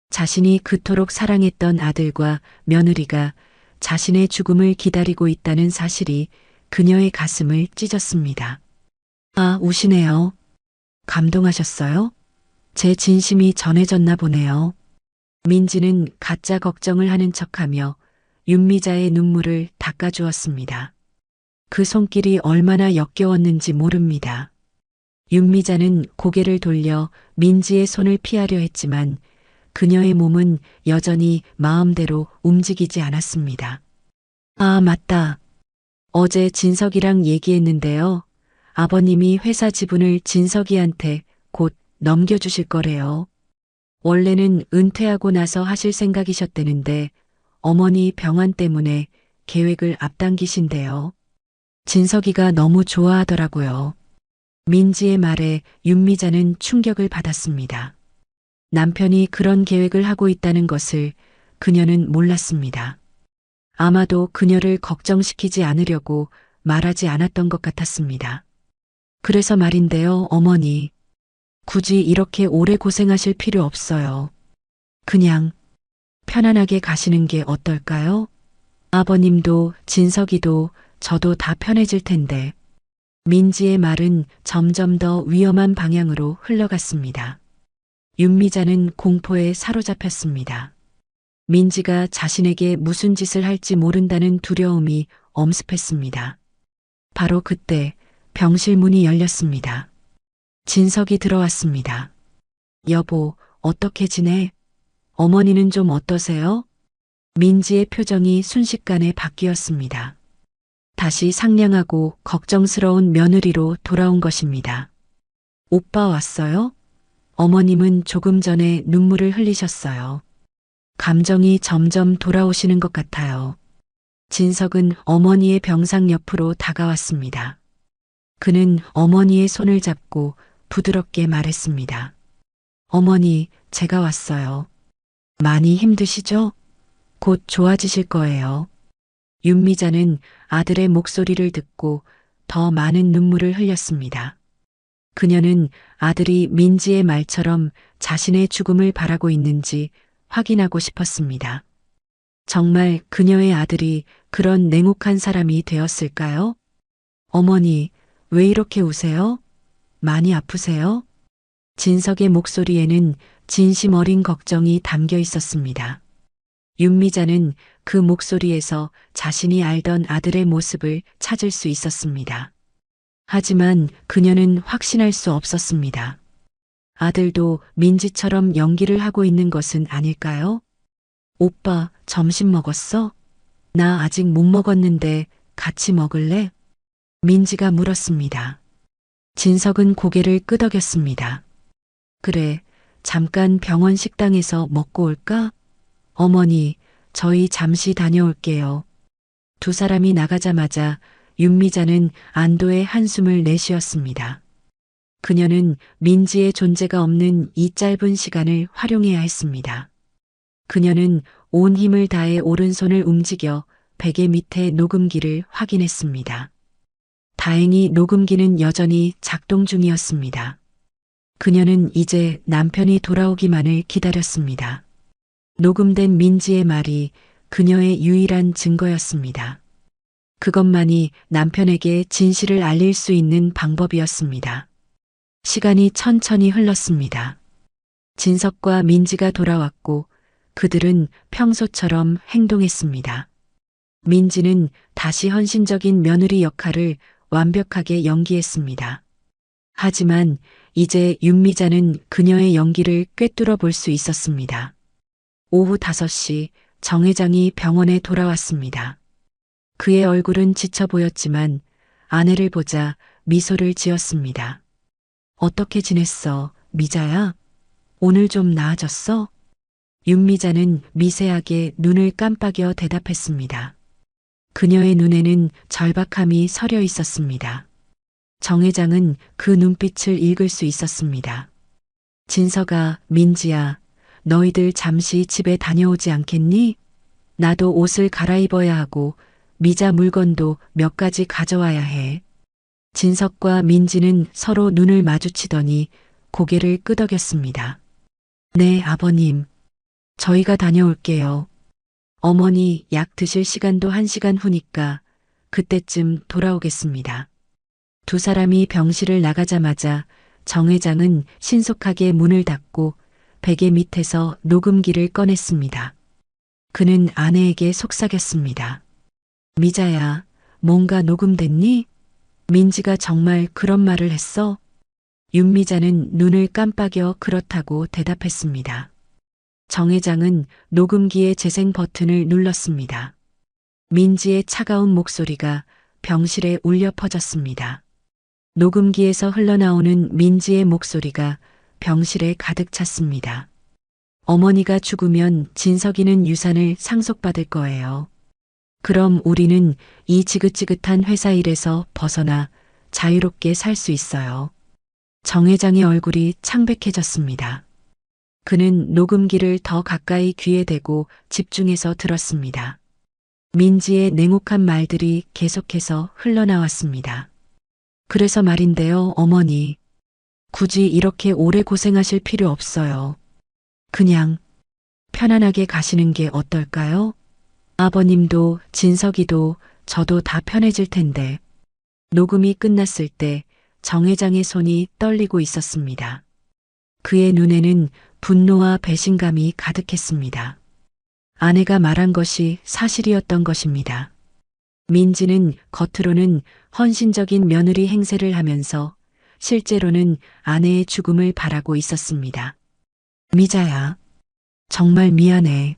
자신이 그토록 사랑했던 아들과 며느리가 자신의 죽음을 기다리고 있다는 사실이 그녀의 가슴을 찢었습니다. 아, 우시네요. 감동하셨어요? 제 진심이 전해졌나 보네요. 민지는 가짜 걱정을 하는 척하며 윤미자의 눈물을 닦아주었습니다. 그 손길이 얼마나 역겨웠는지 모릅니다. 윤미자는 고개를 돌려 민지의 손을 피하려 했지만 그녀의 몸은 여전히 마음대로 움직이지 않았습니다. 아, 맞다. 어제 진석이랑 얘기했는데요. 아버님이 회사 지분을 진석이한테 곧 넘겨주실 거래요. 원래는 은퇴하고 나서 하실 생각이셨대는데 어머니 병환 때문에 계획을 앞당기신대요. 진석이가 너무 좋아하더라고요. 민지의 말에 윤미자는 충격을 받았습니다. 남편이 그런 계획을 하고 있다는 것을 그녀는 몰랐습니다. 아마도 그녀를 걱정시키지 않으려고 말하지 않았던 것 같았습니다. 그래서 말인데요, 어머니. 굳이 이렇게 오래 고생하실 필요 없어요. 그냥 편안하게 가시는 게 어떨까요? 아버님도 진석이도 저도 다 편해질 텐데. 민지의 말은 점점 더 위험한 방향으로 흘러갔습니다. 윤미자는 공포에 사로잡혔습니다. 민지가 자신에게 무슨 짓을 할지 모른다는 두려움이 엄습했습니다. 바로 그때 병실 문이 열렸습니다. 진석이 들어왔습니다. 여보, 어떻게 지내? 어머니는 좀 어떠세요? 민지의 표정이 순식간에 바뀌었습니다. 다시 상냥하고 걱정스러운 며느리로 돌아온 것입니다. 오빠 왔어요? 어머님은 조금 전에 눈물을 흘리셨어요. 감정이 점점 돌아오시는 것 같아요. 진석은 어머니의 병상 옆으로 다가왔습니다. 그는 어머니의 손을 잡고 부드럽게 말했습니다. 어머니, 제가 왔어요. 많이 힘드시죠? 곧 좋아지실 거예요. 윤미자는 아들의 목소리를 듣고 더 많은 눈물을 흘렸습니다. 그녀는 아들이 민지의 말처럼 자신의 죽음을 바라고 있는지 확인하고 싶었습니다. 정말 그녀의 아들이 그런 냉혹한 사람이 되었을까요? 어머니, 왜 이렇게 우세요? 많이 아프세요? 진석의 목소리에는 진심 어린 걱정이 담겨 있었습니다. 윤미자는 그 목소리에서 자신이 알던 아들의 모습을 찾을 수 있었습니다. 하지만 그녀는 확신할 수 없었습니다. 아들도 민지처럼 연기를 하고 있는 것은 아닐까요? 오빠, 점심 먹었어? 나 아직 못 먹었는데 같이 먹을래? 민지가 물었습니다. 진석은 고개를 끄덕였습니다. 그래, 잠깐 병원 식당에서 먹고 올까? 어머니, 저희 잠시 다녀올게요. 두 사람이 나가자마자 윤미자는 안도의 한숨을 내쉬었습니다. 그녀는 민지의 존재가 없는 이 짧은 시간을 활용해야 했습니다. 그녀는 온 힘을 다해 오른손을 움직여 베개 밑에 녹음기를 확인했습니다. 다행히 녹음기는 여전히 작동 중이었습니다. 그녀는 이제 남편이 돌아오기만을 기다렸습니다. 녹음된 민지의 말이 그녀의 유일한 증거였습니다. 그것만이 남편에게 진실을 알릴 수 있는 방법이었습니다. 시간이 천천히 흘렀습니다. 진석과 민지가 돌아왔고 그들은 평소처럼 행동했습니다. 민지는 다시 헌신적인 며느리 역할을 완벽하게 연기했습니다. 하지만 이제 윤미자는 그녀의 연기를 꿰뚫어 볼 수 있었습니다. 오후 5시 정 회장이 병원에 돌아왔습니다. 그의 얼굴은 지쳐 보였지만 아내를 보자 미소를 지었습니다. 어떻게 지냈어, 미자야? 오늘 좀 나아졌어? 윤미자는 미세하게 눈을 깜빡여 대답했습니다. 그녀의 눈에는 절박함이 서려 있었습니다. 정 회장은 그 눈빛을 읽을 수 있었습니다. 진서가, 민지야, 너희들 잠시 집에 다녀오지 않겠니? 나도 옷을 갈아입어야 하고 미자 물건도 몇 가지 가져와야 해. 진석과 민지는 서로 눈을 마주치더니 고개를 끄덕였습니다. 네, 아버님. 저희가 다녀올게요. 어머니 약 드실 시간도 1시간 후니까 그때쯤 돌아오겠습니다. 두 사람이 병실을 나가자마자 정 회장은 신속하게 문을 닫고 베개 밑에서 녹음기를 꺼냈습니다. 그는 아내에게 속삭였습니다. 미자야, 뭔가 녹음됐니? 민지가 정말 그런 말을 했어? 윤미자는 눈을 깜빡여 그렇다고 대답했습니다. 정 회장은 녹음기의 재생 버튼을 눌렀습니다. 민지의 차가운 목소리가 병실에 울려 퍼졌습니다. 녹음기에서 흘러나오는 민지의 목소리가 병실에 가득 찼습니다. 어머니가 죽으면 진석이는 유산을 상속받을 거예요. 그럼 우리는 이 지긋지긋한 회사 일에서 벗어나 자유롭게 살 수 있어요. 정 회장의 얼굴이 창백해졌습니다. 그는 녹음기를 더 가까이 귀에 대고 집중해서 들었습니다. 민지의 냉혹한 말들이 계속해서 흘러나왔습니다. 그래서 말인데요, 어머니. 굳이 이렇게 오래 고생하실 필요 없어요. 그냥 편안하게 가시는 게 어떨까요? 아버님도 진석이도 저도 다 편해질 텐데. 녹음이 끝났을 때 정 회장의 손이 떨리고 있었습니다. 그의 눈에는 분노와 배신감이 가득했습니다. 아내가 말한 것이 사실이었던 것입니다. 민지는 겉으로는 헌신적인 며느리 행세를 하면서 실제로는 아내의 죽음을 바라고 있었습니다. 미자야, 정말 미안해.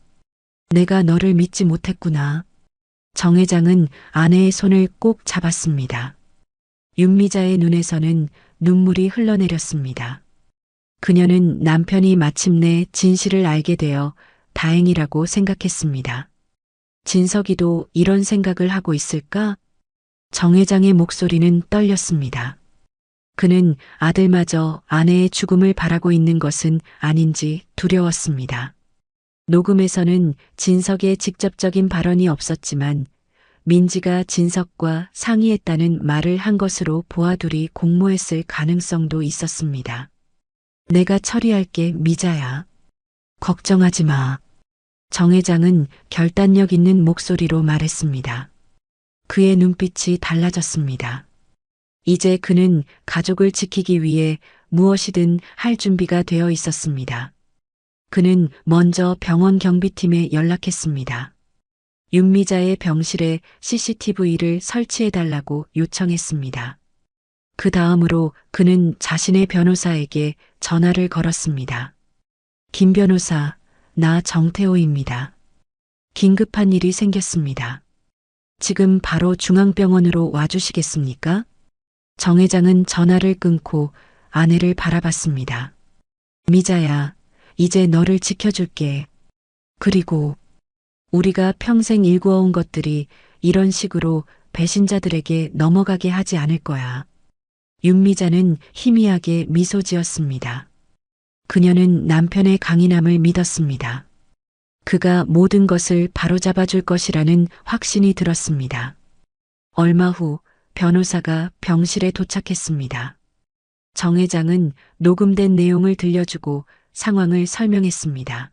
내가 너를 믿지 못했구나. 정 회장은 아내의 손을 꼭 잡았습니다. 윤미자의 눈에서는 눈물이 흘러내렸습니다. 그녀는 남편이 마침내 진실을 알게 되어 다행이라고 생각했습니다. 진석이도 이런 생각을 하고 있을까? 정 회장의 목소리는 떨렸습니다. 그는 아들마저 아내의 죽음을 바라고 있는 것은 아닌지 두려웠습니다. 녹음에서는 진석의 직접적인 발언이 없었지만 민지가 진석과 상의했다는 말을 한 것으로 보아둘이 공모했을 가능성도 있었습니다. 내가 처리할게, 미자야. 걱정하지 마. 정 회장은 결단력 있는 목소리로 말했습니다. 그의 눈빛이 달라졌습니다. 이제 그는 가족을 지키기 위해 무엇이든 할 준비가 되어 있었습니다. 그는 먼저 병원 경비팀에 연락했습니다. 윤미자의 병실에 CCTV를 설치해달라고 요청했습니다. 그 다음으로 그는 자신의 변호사에게 전화를 걸었습니다. 김 변호사, 나 정태호입니다. 긴급한 일이 생겼습니다. 지금 바로 중앙병원으로 와주시겠습니까? 정 회장은 전화를 끊고 아내를 바라봤습니다. 미자야, 이제 너를 지켜줄게. 그리고 우리가 평생 일구어온 것들이 이런 식으로 배신자들에게 넘어가게 하지 않을 거야. 윤미자는 희미하게 미소 지었습니다. 그녀는 남편의 강인함을 믿었습니다. 그가 모든 것을 바로잡아 줄 것이라는 확신이 들었습니다. 얼마 후 변호사가 병실에 도착했습니다. 정 회장은 녹음된 내용을 들려주고 상황을 설명했습니다.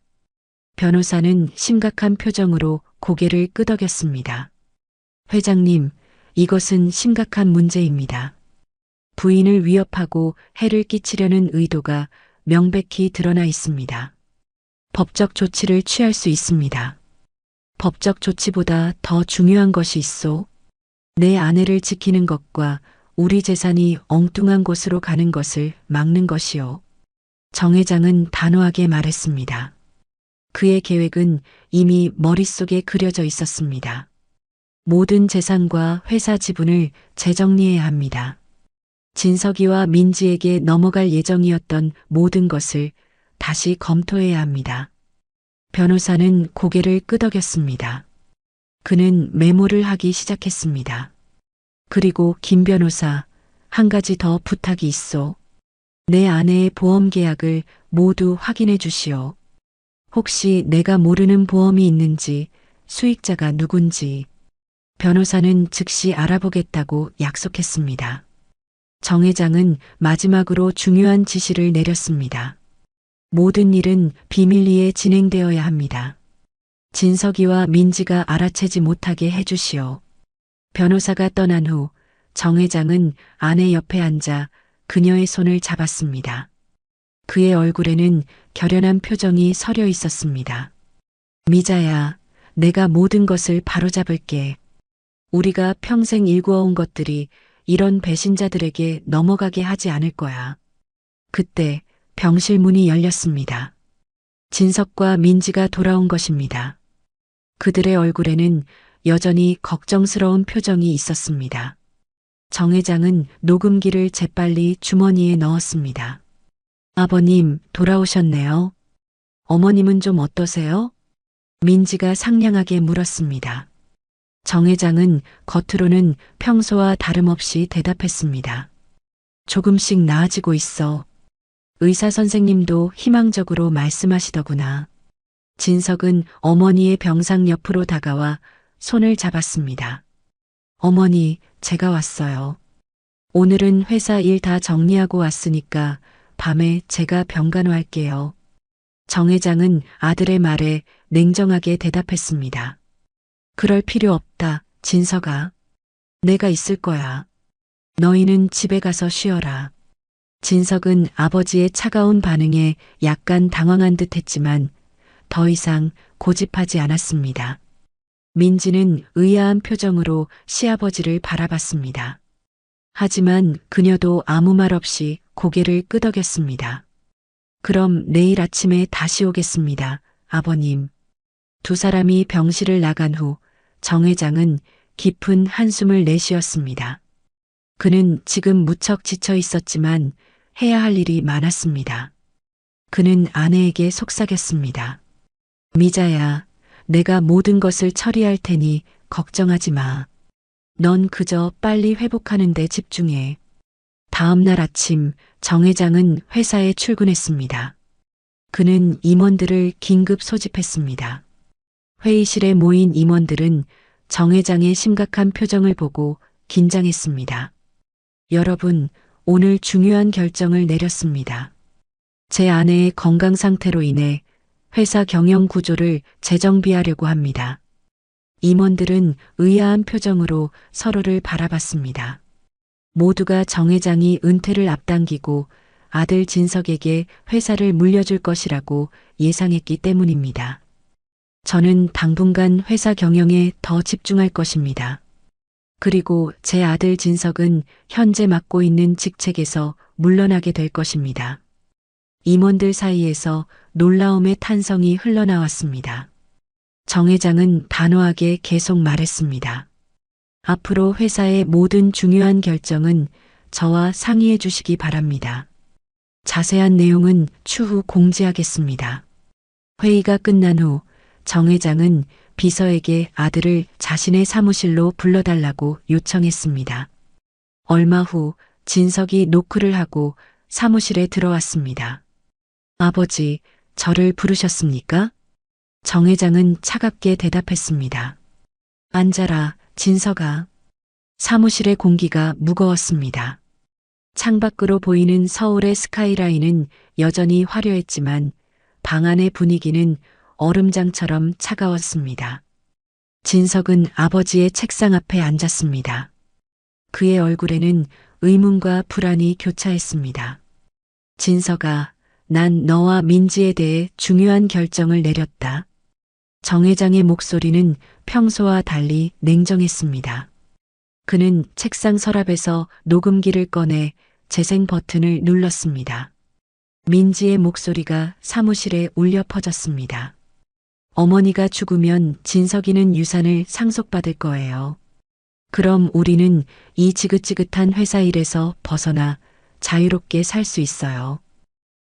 변호사는 심각한 표정으로 고개를 끄덕였습니다. 회장님, 이것은 심각한 문제입니다. 부인을 위협하고 해를 끼치려는 의도가 명백히 드러나 있습니다. 법적 조치를 취할 수 있습니다. 법적 조치보다 더 중요한 것이 있소. 내 아내를 지키는 것과 우리 재산이 엉뚱한 곳으로 가는 것을 막는 것이요. 정 회장은 단호하게 말했습니다. 그의 계획은 이미 머릿속에 그려져 있었습니다. 모든 재산과 회사 지분을 재정리해야 합니다. 진석이와 민지에게 넘어갈 예정이었던 모든 것을 다시 검토해야 합니다. 변호사는 고개를 끄덕였습니다. 그는 메모를 하기 시작했습니다. 그리고 김 변호사, 한 가지 더 부탁이 있소. 내 아내의 보험 계약을 모두 확인해 주시오. 혹시 내가 모르는 보험이 있는지, 수익자가 누군지. 변호사는 즉시 알아보겠다고 약속했습니다. 정 회장은 마지막으로 중요한 지시를 내렸습니다. 모든 일은 비밀리에 진행되어야 합니다. 진석이와 민지가 알아채지 못하게 해주시오. 변호사가 떠난 후 정 회장은 아내 옆에 앉아 그녀의 손을 잡았습니다. 그의 얼굴에는 결연한 표정이 서려 있었습니다. 미자야, 내가 모든 것을 바로잡을게. 우리가 평생 일구어온 것들이 이런 배신자들에게 넘어가게 하지 않을 거야. 그때 병실 문이 열렸습니다. 진석과 민지가 돌아온 것입니다. 그들의 얼굴에는 여전히 걱정스러운 표정이 있었습니다. 정 회장은 녹음기를 재빨리 주머니에 넣었습니다. 아버님, 돌아오셨네요. 어머님은 좀 어떠세요? 민지가 상냥하게 물었습니다. 정 회장은 겉으로는 평소와 다름없이 대답했습니다. 조금씩 나아지고 있어. 의사 선생님도 희망적으로 말씀하시더구나. 진석은 어머니의 병상 옆으로 다가와 손을 잡았습니다. 어머니, 제가 왔어요. 오늘은 회사 일 다 정리하고 왔으니까 밤에 제가 병간호할게요. 정 회장은 아들의 말에 냉정하게 대답했습니다. 그럴 필요 없다, 진석아. 내가 있을 거야. 너희는 집에 가서 쉬어라. 진석은 아버지의 차가운 반응에 약간 당황한 듯 했지만 더 이상 고집하지 않았습니다. 민지는 의아한 표정으로 시아버지를 바라봤습니다. 하지만 그녀도 아무 말 없이 고개를 끄덕였습니다. 그럼 내일 아침에 다시 오겠습니다, 아버님. 두 사람이 병실을 나간 후 정 회장은 깊은 한숨을 내쉬었습니다. 그는 지금 무척 지쳐 있었지만 해야 할 일이 많았습니다. 그는 아내에게 속삭였습니다. 미자야, 내가 모든 것을 처리할 테니 걱정하지 마. 넌 그저 빨리 회복하는 데 집중해. 다음 날 아침 정 회장은 회사에 출근했습니다. 그는 임원들을 긴급 소집했습니다. 회의실에 모인 임원들은 정 회장의 심각한 표정을 보고 긴장했습니다. 여러분, 오늘 중요한 결정을 내렸습니다. 제 아내의 건강 상태로 인해 회사 경영 구조를 재정비하려고 합니다. 임원들은 의아한 표정으로 서로를 바라봤습니다. 모두가 정 회장이 은퇴를 앞당기고 아들 진석에게 회사를 물려줄 것이라고 예상했기 때문입니다. 저는 당분간 회사 경영에 더 집중할 것입니다. 그리고 제 아들 진석은 현재 맡고 있는 직책에서 물러나게 될 것입니다. 임원들 사이에서 놀라움의 탄성이 흘러나왔습니다. 정 회장은 단호하게 계속 말했습니다. 앞으로 회사의 모든 중요한 결정은 저와 상의해 주시기 바랍니다. 자세한 내용은 추후 공지하겠습니다. 회의가 끝난 후 정 회장은 비서에게 아들을 자신의 사무실로 불러달라고 요청했습니다. 얼마 후 진석이 노크를 하고 사무실에 들어왔습니다. 아버지, 저를 부르셨습니까? 정 회장은 차갑게 대답했습니다. 앉아라, 진석아. 사무실의 공기가 무거웠습니다. 창밖으로 보이는 서울의 스카이라인은 여전히 화려했지만 방 안의 분위기는 얼음장처럼 차가웠습니다. 진석은 아버지의 책상 앞에 앉았습니다. 그의 얼굴에는 의문과 불안이 교차했습니다. 진석아, 난 너와 민지에 대해 중요한 결정을 내렸다. 정 회장의 목소리는 평소와 달리 냉정했습니다. 그는 책상 서랍에서 녹음기를 꺼내 재생 버튼을 눌렀습니다. 민지의 목소리가 사무실에 울려 퍼졌습니다. 어머니가 죽으면 진석이는 유산을 상속받을 거예요. 그럼 우리는 이 지긋지긋한 회사 일에서 벗어나 자유롭게 살 수 있어요.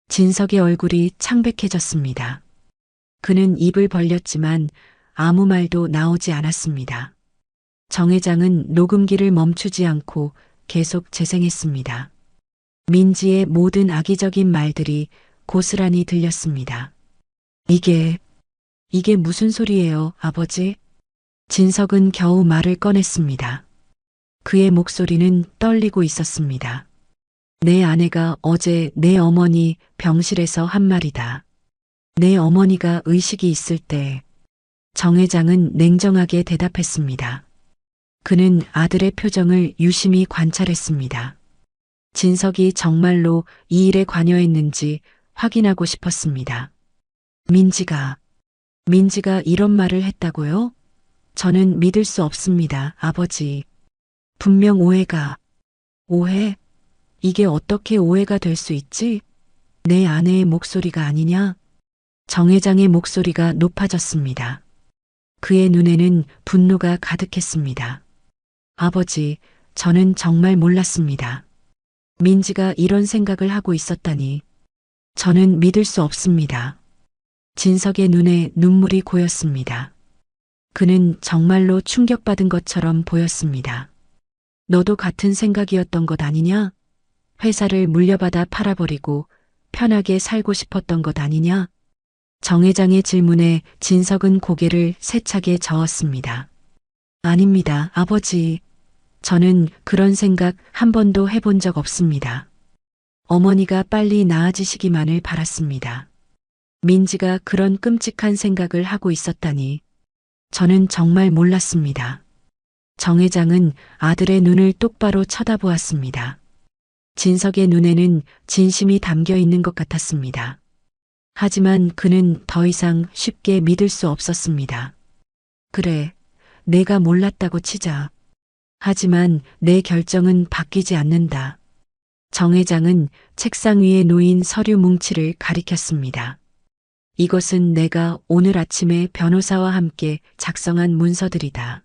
진석의 얼굴이 창백해졌습니다. 그는 입을 벌렸지만 아무 말도 나오지 않았습니다. 정 회장은 녹음기를 멈추지 않고 계속 재생했습니다. 민지의 모든 악의적인 말들이 고스란히 들렸습니다. 이게 무슨 소리예요, 아버지? 진석은 겨우 말을 꺼냈습니다. 그의 목소리는 떨리고 있었습니다. 내 아내가 어제 내 어머니 병실에서 한 말이다. 내 어머니가 의식이 있을 때 정 회장은 냉정하게 대답했습니다. 그는 아들의 표정을 유심히 관찰했습니다. 진석이 정말로 이 일에 관여했는지 확인하고 싶었습니다. 민지가 이런 말을 했다고요? 저는 믿을 수 없습니다, 아버지. 분명 오해? 이게 어떻게 오해가 될 수 있지? 내 아내의 목소리가 아니냐? 정 회장의 목소리가 높아졌습니다. 그의 눈에는 분노가 가득했습니다. 아버지, 저는 정말 몰랐습니다. 민지가 이런 생각을 하고 있었다니. 저는 믿을 수 없습니다. 진석의 눈에 눈물이 고였습니다. 그는 정말로 충격받은 것처럼 보였습니다. 너도 같은 생각이었던 것 아니냐? 회사를 물려받아 팔아버리고 편하게 살고 싶었던 것 아니냐? 정 회장의 질문에 진석은 고개를 세차게 저었습니다. 아닙니다, 아버지. 저는 그런 생각 한 번도 해본 적 없습니다. 어머니가 빨리 나아지시기만을 바랐습니다. 민지가 그런 끔찍한 생각을 하고 있었다니. 저는 정말 몰랐습니다. 정 회장은 아들의 눈을 똑바로 쳐다보았습니다. 진석의 눈에는 진심이 담겨 있는 것 같았습니다. 하지만 그는 더 이상 쉽게 믿을 수 없었습니다. 그래, 내가 몰랐다고 치자. 하지만 내 결정은 바뀌지 않는다. 정 회장은 책상 위에 놓인 서류 뭉치를 가리켰습니다. 이것은 내가 오늘 아침에 변호사와 함께 작성한 문서들이다.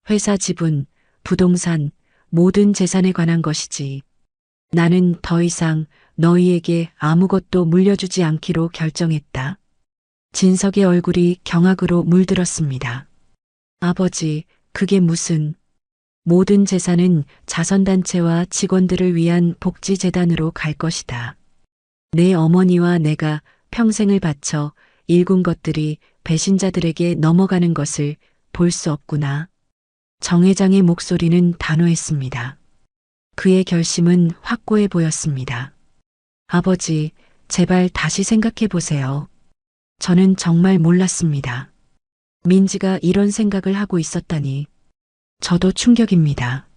회사 지분, 부동산, 모든 재산에 관한 것이지. 나는 더 이상 너희에게 아무것도 물려주지 않기로 결정했다. 진석의 얼굴이 경악으로 물들었습니다. 아버지, 그게 무슨... 모든 재산은 자선단체와 직원들을 위한 복지재단으로 갈 것이다. 내 어머니와 내가 평생을 바쳐 일군 것들이 배신자들에게 넘어가는 것을 볼 수 없구나. 정 회장의 목소리는 단호했습니다. 그의 결심은 확고해 보였습니다. 아버지, 제발 다시 생각해 보세요. 저는 정말 몰랐습니다. 민지가 이런 생각을 하고 있었다니. 저도 충격입니다.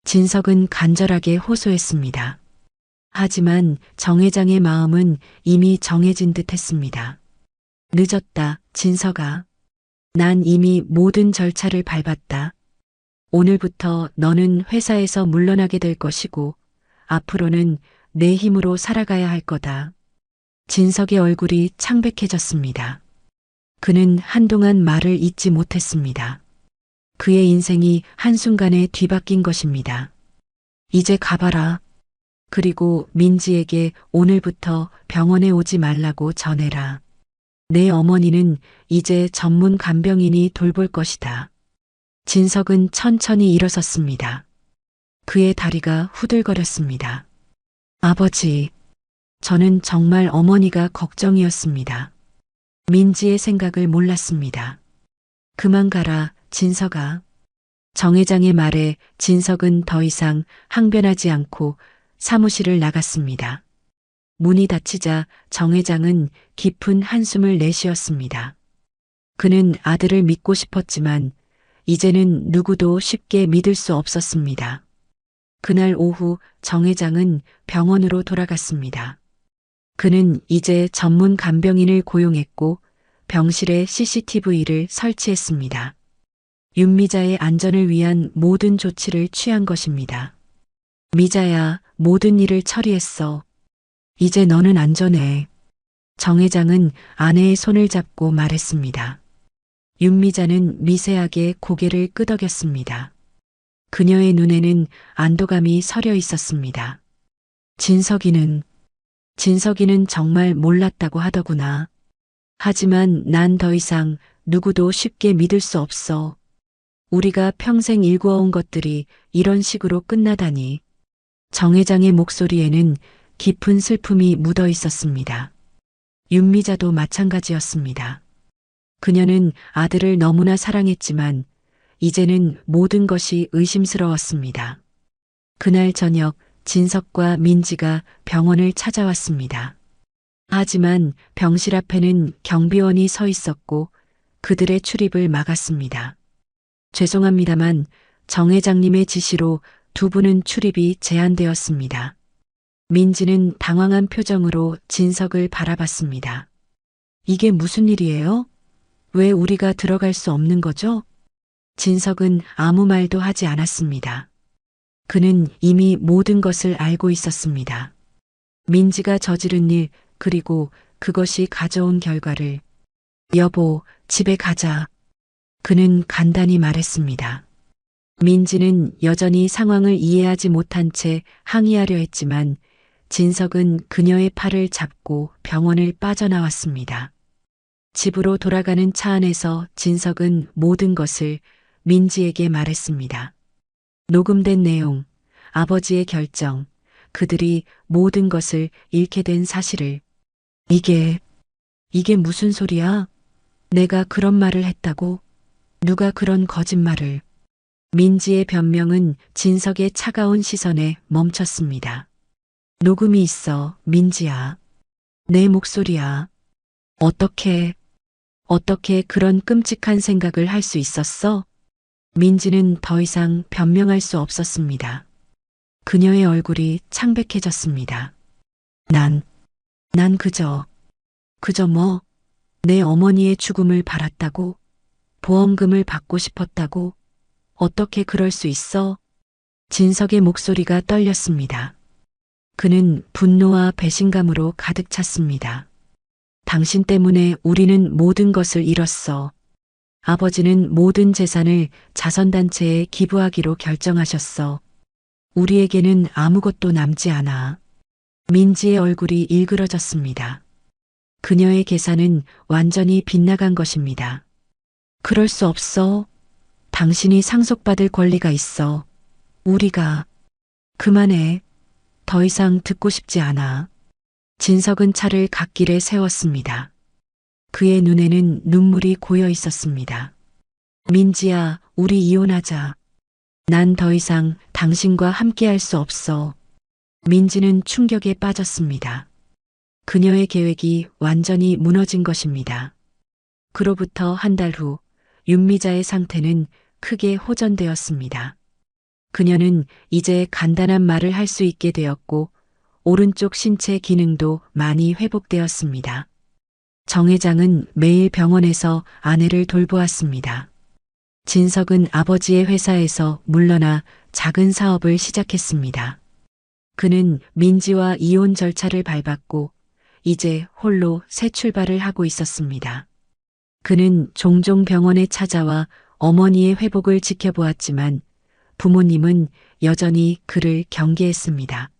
진석은 간절하게 호소했습니다. 하지만 정 회장의 마음은 이미 정해진 듯 했습니다. 늦었다, 진석아. 난 이미 모든 절차를 밟았다. 오늘부터 너는 회사에서 물러나게 될 것이고, 앞으로는 내 힘으로 살아가야 할 거다. 진석의 얼굴이 창백해졌습니다. 그는 한동안 말을 잇지 못했습니다. 그의 인생이 한순간에 뒤바뀐 것입니다. 이제 가봐라. 그리고 민지에게 오늘부터 병원에 오지 말라고 전해라. 내 어머니는 이제 전문 간병인이 돌볼 것이다. 진석은 천천히 일어섰습니다. 그의 다리가 후들거렸습니다. 아버지, 저는 정말 어머니가 걱정이었습니다. 민지의 생각을 몰랐습니다. 그만 가라, 진석아. 정 회장의 말에 진석은 더 이상 항변하지 않고 사무실을 나갔습니다. 문이 닫히자 정 회장은 깊은 한숨을 내쉬었습니다. 그는 아들을 믿고 싶었지만 이제는 누구도 쉽게 믿을 수 없었습니다. 그날 오후 정 회장은 병원으로 돌아갔습니다. 그는 이제 전문 간병인을 고용했고 병실에 CCTV를 설치했습니다. 윤미자의 안전을 위한 모든 조치를 취한 것입니다. 미자야, 모든 일을 처리했어. 이제 너는 안전해. 정 회장은 아내의 손을 잡고 말했습니다. 윤미자는 미세하게 고개를 끄덕였습니다. 그녀의 눈에는 안도감이 서려 있었습니다. 진석이는 정말 몰랐다고 하더구나. 하지만 난 더 이상 누구도 쉽게 믿을 수 없어. 우리가 평생 일구어온 것들이 이런 식으로 끝나다니. 정 회장의 목소리에는 깊은 슬픔이 묻어 있었습니다. 윤미자도 마찬가지였습니다. 그녀는 아들을 너무나 사랑했지만 이제는 모든 것이 의심스러웠습니다. 그날 저녁 진석과 민지가 병원을 찾아왔습니다. 하지만 병실 앞에는 경비원이 서 있었고 그들의 출입을 막았습니다. 죄송합니다만 정 회장님의 지시로 두 분은 출입이 제한되었습니다. 민지는 당황한 표정으로 진석을 바라봤습니다. 이게 무슨 일이에요? 왜 우리가 들어갈 수 없는 거죠? 진석은 아무 말도 하지 않았습니다. 그는 이미 모든 것을 알고 있었습니다. 민지가 저지른 일, 그리고 그것이 가져온 결과를. 여보, 집에 가자. 그는 간단히 말했습니다. 민지는 여전히 상황을 이해하지 못한 채 항의하려 했지만 진석은 그녀의 팔을 잡고 병원을 빠져나왔습니다. 집으로 돌아가는 차 안에서 진석은 모든 것을 민지에게 말했습니다. 녹음된 내용, 아버지의 결정, 그들이 모든 것을 잃게 된 사실을. 이게 무슨 소리야? 내가 그런 말을 했다고? 누가 그런 거짓말을? 민지의 변명은 진석의 차가운 시선에 멈췄습니다. 녹음이 있어, 민지야. 내 목소리야. 어떻게 그런 끔찍한 생각을 할 수 있었어? 민지는 더 이상 변명할 수 없었습니다. 그녀의 얼굴이 창백해졌습니다. 난 그저 뭐, 내 어머니의 죽음을 바랐다고? 보험금을 받고 싶었다고? 어떻게 그럴 수 있어? 진석의 목소리가 떨렸습니다. 그는 분노와 배신감으로 가득 찼습니다. 당신 때문에 우리는 모든 것을 잃었어. 아버지는 모든 재산을 자선단체에 기부하기로 결정하셨어. 우리에게는 아무것도 남지 않아. 민지의 얼굴이 일그러졌습니다. 그녀의 계산은 완전히 빗나간 것입니다. 그럴 수 없어. 당신이 상속받을 권리가 있어. 우리가. 그만해. 더 이상 듣고 싶지 않아. 진석은 차를 갓길에 세웠습니다. 그의 눈에는 눈물이 고여 있었습니다. 민지야, 우리 이혼하자. 난 더 이상 당신과 함께할 수 없어. 민지는 충격에 빠졌습니다. 그녀의 계획이 완전히 무너진 것입니다. 그로부터 한 달 후, 윤미자의 상태는 크게 호전되었습니다. 그녀는 이제 간단한 말을 할 수 있게 되었고, 오른쪽 신체 기능도 많이 회복되었습니다. 정 회장은 매일 병원에서 아내를 돌보았습니다. 진석은 아버지의 회사에서 물러나 작은 사업을 시작했습니다. 그는 민지와 이혼 절차를 밟았고 이제 홀로 새 출발을 하고 있었습니다. 그는 종종 병원에 찾아와 어머니의 회복을 지켜보았지만 부모님은 여전히 그를 경계했습니다.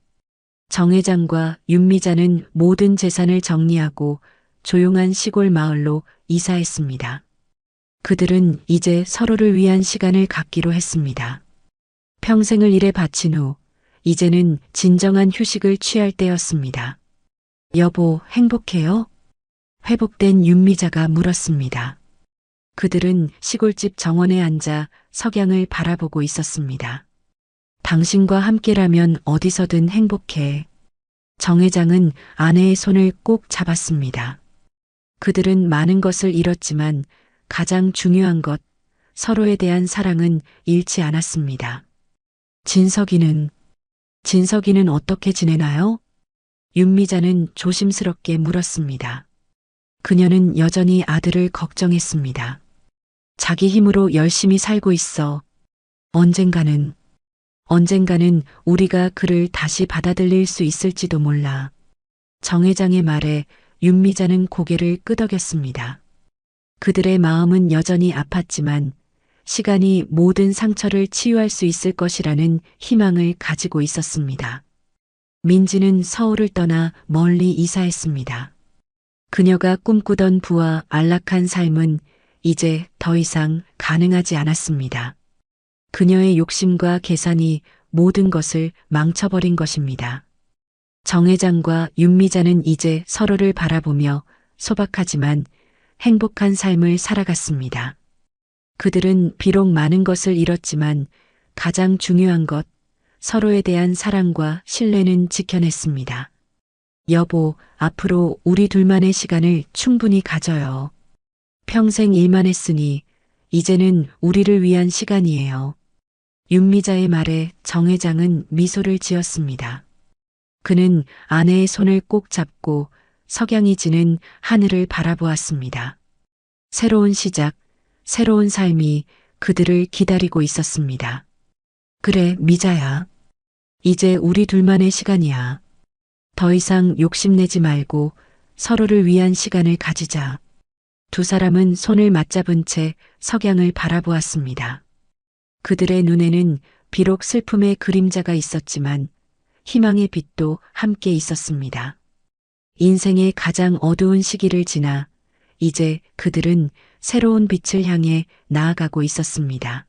정 회장과 윤미자는 모든 재산을 정리하고 조용한 시골 마을로 이사했습니다. 그들은 이제 서로를 위한 시간을 갖기로 했습니다. 평생을 일에 바친 후 이제는 진정한 휴식을 취할 때였습니다. 여보, 행복해요? 회복된 윤미자가 물었습니다. 그들은 시골집 정원에 앉아 석양을 바라보고 있었습니다. 당신과 함께라면 어디서든 행복해. 정 회장은 아내의 손을 꼭 잡았습니다. 그들은 많은 것을 잃었지만 가장 중요한 것, 서로에 대한 사랑은 잃지 않았습니다. 진석이는 어떻게 지내나요? 윤미자는 조심스럽게 물었습니다. 그녀는 여전히 아들을 걱정했습니다. 자기 힘으로 열심히 살고 있어. 언젠가는 우리가 그를 다시 받아들일 수 있을지도 몰라. 정 회장의 말에 윤미자는 고개를 끄덕였습니다. 그들의 마음은 여전히 아팠지만 시간이 모든 상처를 치유할 수 있을 것이라는 희망을 가지고 있었습니다. 민지는 서울을 떠나 멀리 이사했습니다. 그녀가 꿈꾸던 부와 안락한 삶은 이제 더 이상 가능하지 않았습니다. 그녀의 욕심과 계산이 모든 것을 망쳐버린 것입니다. 정 회장과 윤미자는 이제 서로를 바라보며 소박하지만 행복한 삶을 살아갔습니다. 그들은 비록 많은 것을 잃었지만 가장 중요한 것, 서로에 대한 사랑과 신뢰는 지켜냈습니다. 여보, 앞으로 우리 둘만의 시간을 충분히 가져요. 평생 일만 했으니 이제는 우리를 위한 시간이에요. 윤미자의 말에 정 회장은 미소를 지었습니다. 그는 아내의 손을 꼭 잡고 석양이 지는 하늘을 바라보았습니다. 새로운 시작, 새로운 삶이 그들을 기다리고 있었습니다. 그래, 미자야. 이제 우리 둘만의 시간이야. 더 이상 욕심내지 말고 서로를 위한 시간을 가지자. 두 사람은 손을 맞잡은 채 석양을 바라보았습니다. 그들의 눈에는 비록 슬픔의 그림자가 있었지만 희망의 빛도 함께 있었습니다. 인생의 가장 어두운 시기를 지나 이제 그들은 새로운 빛을 향해 나아가고 있었습니다.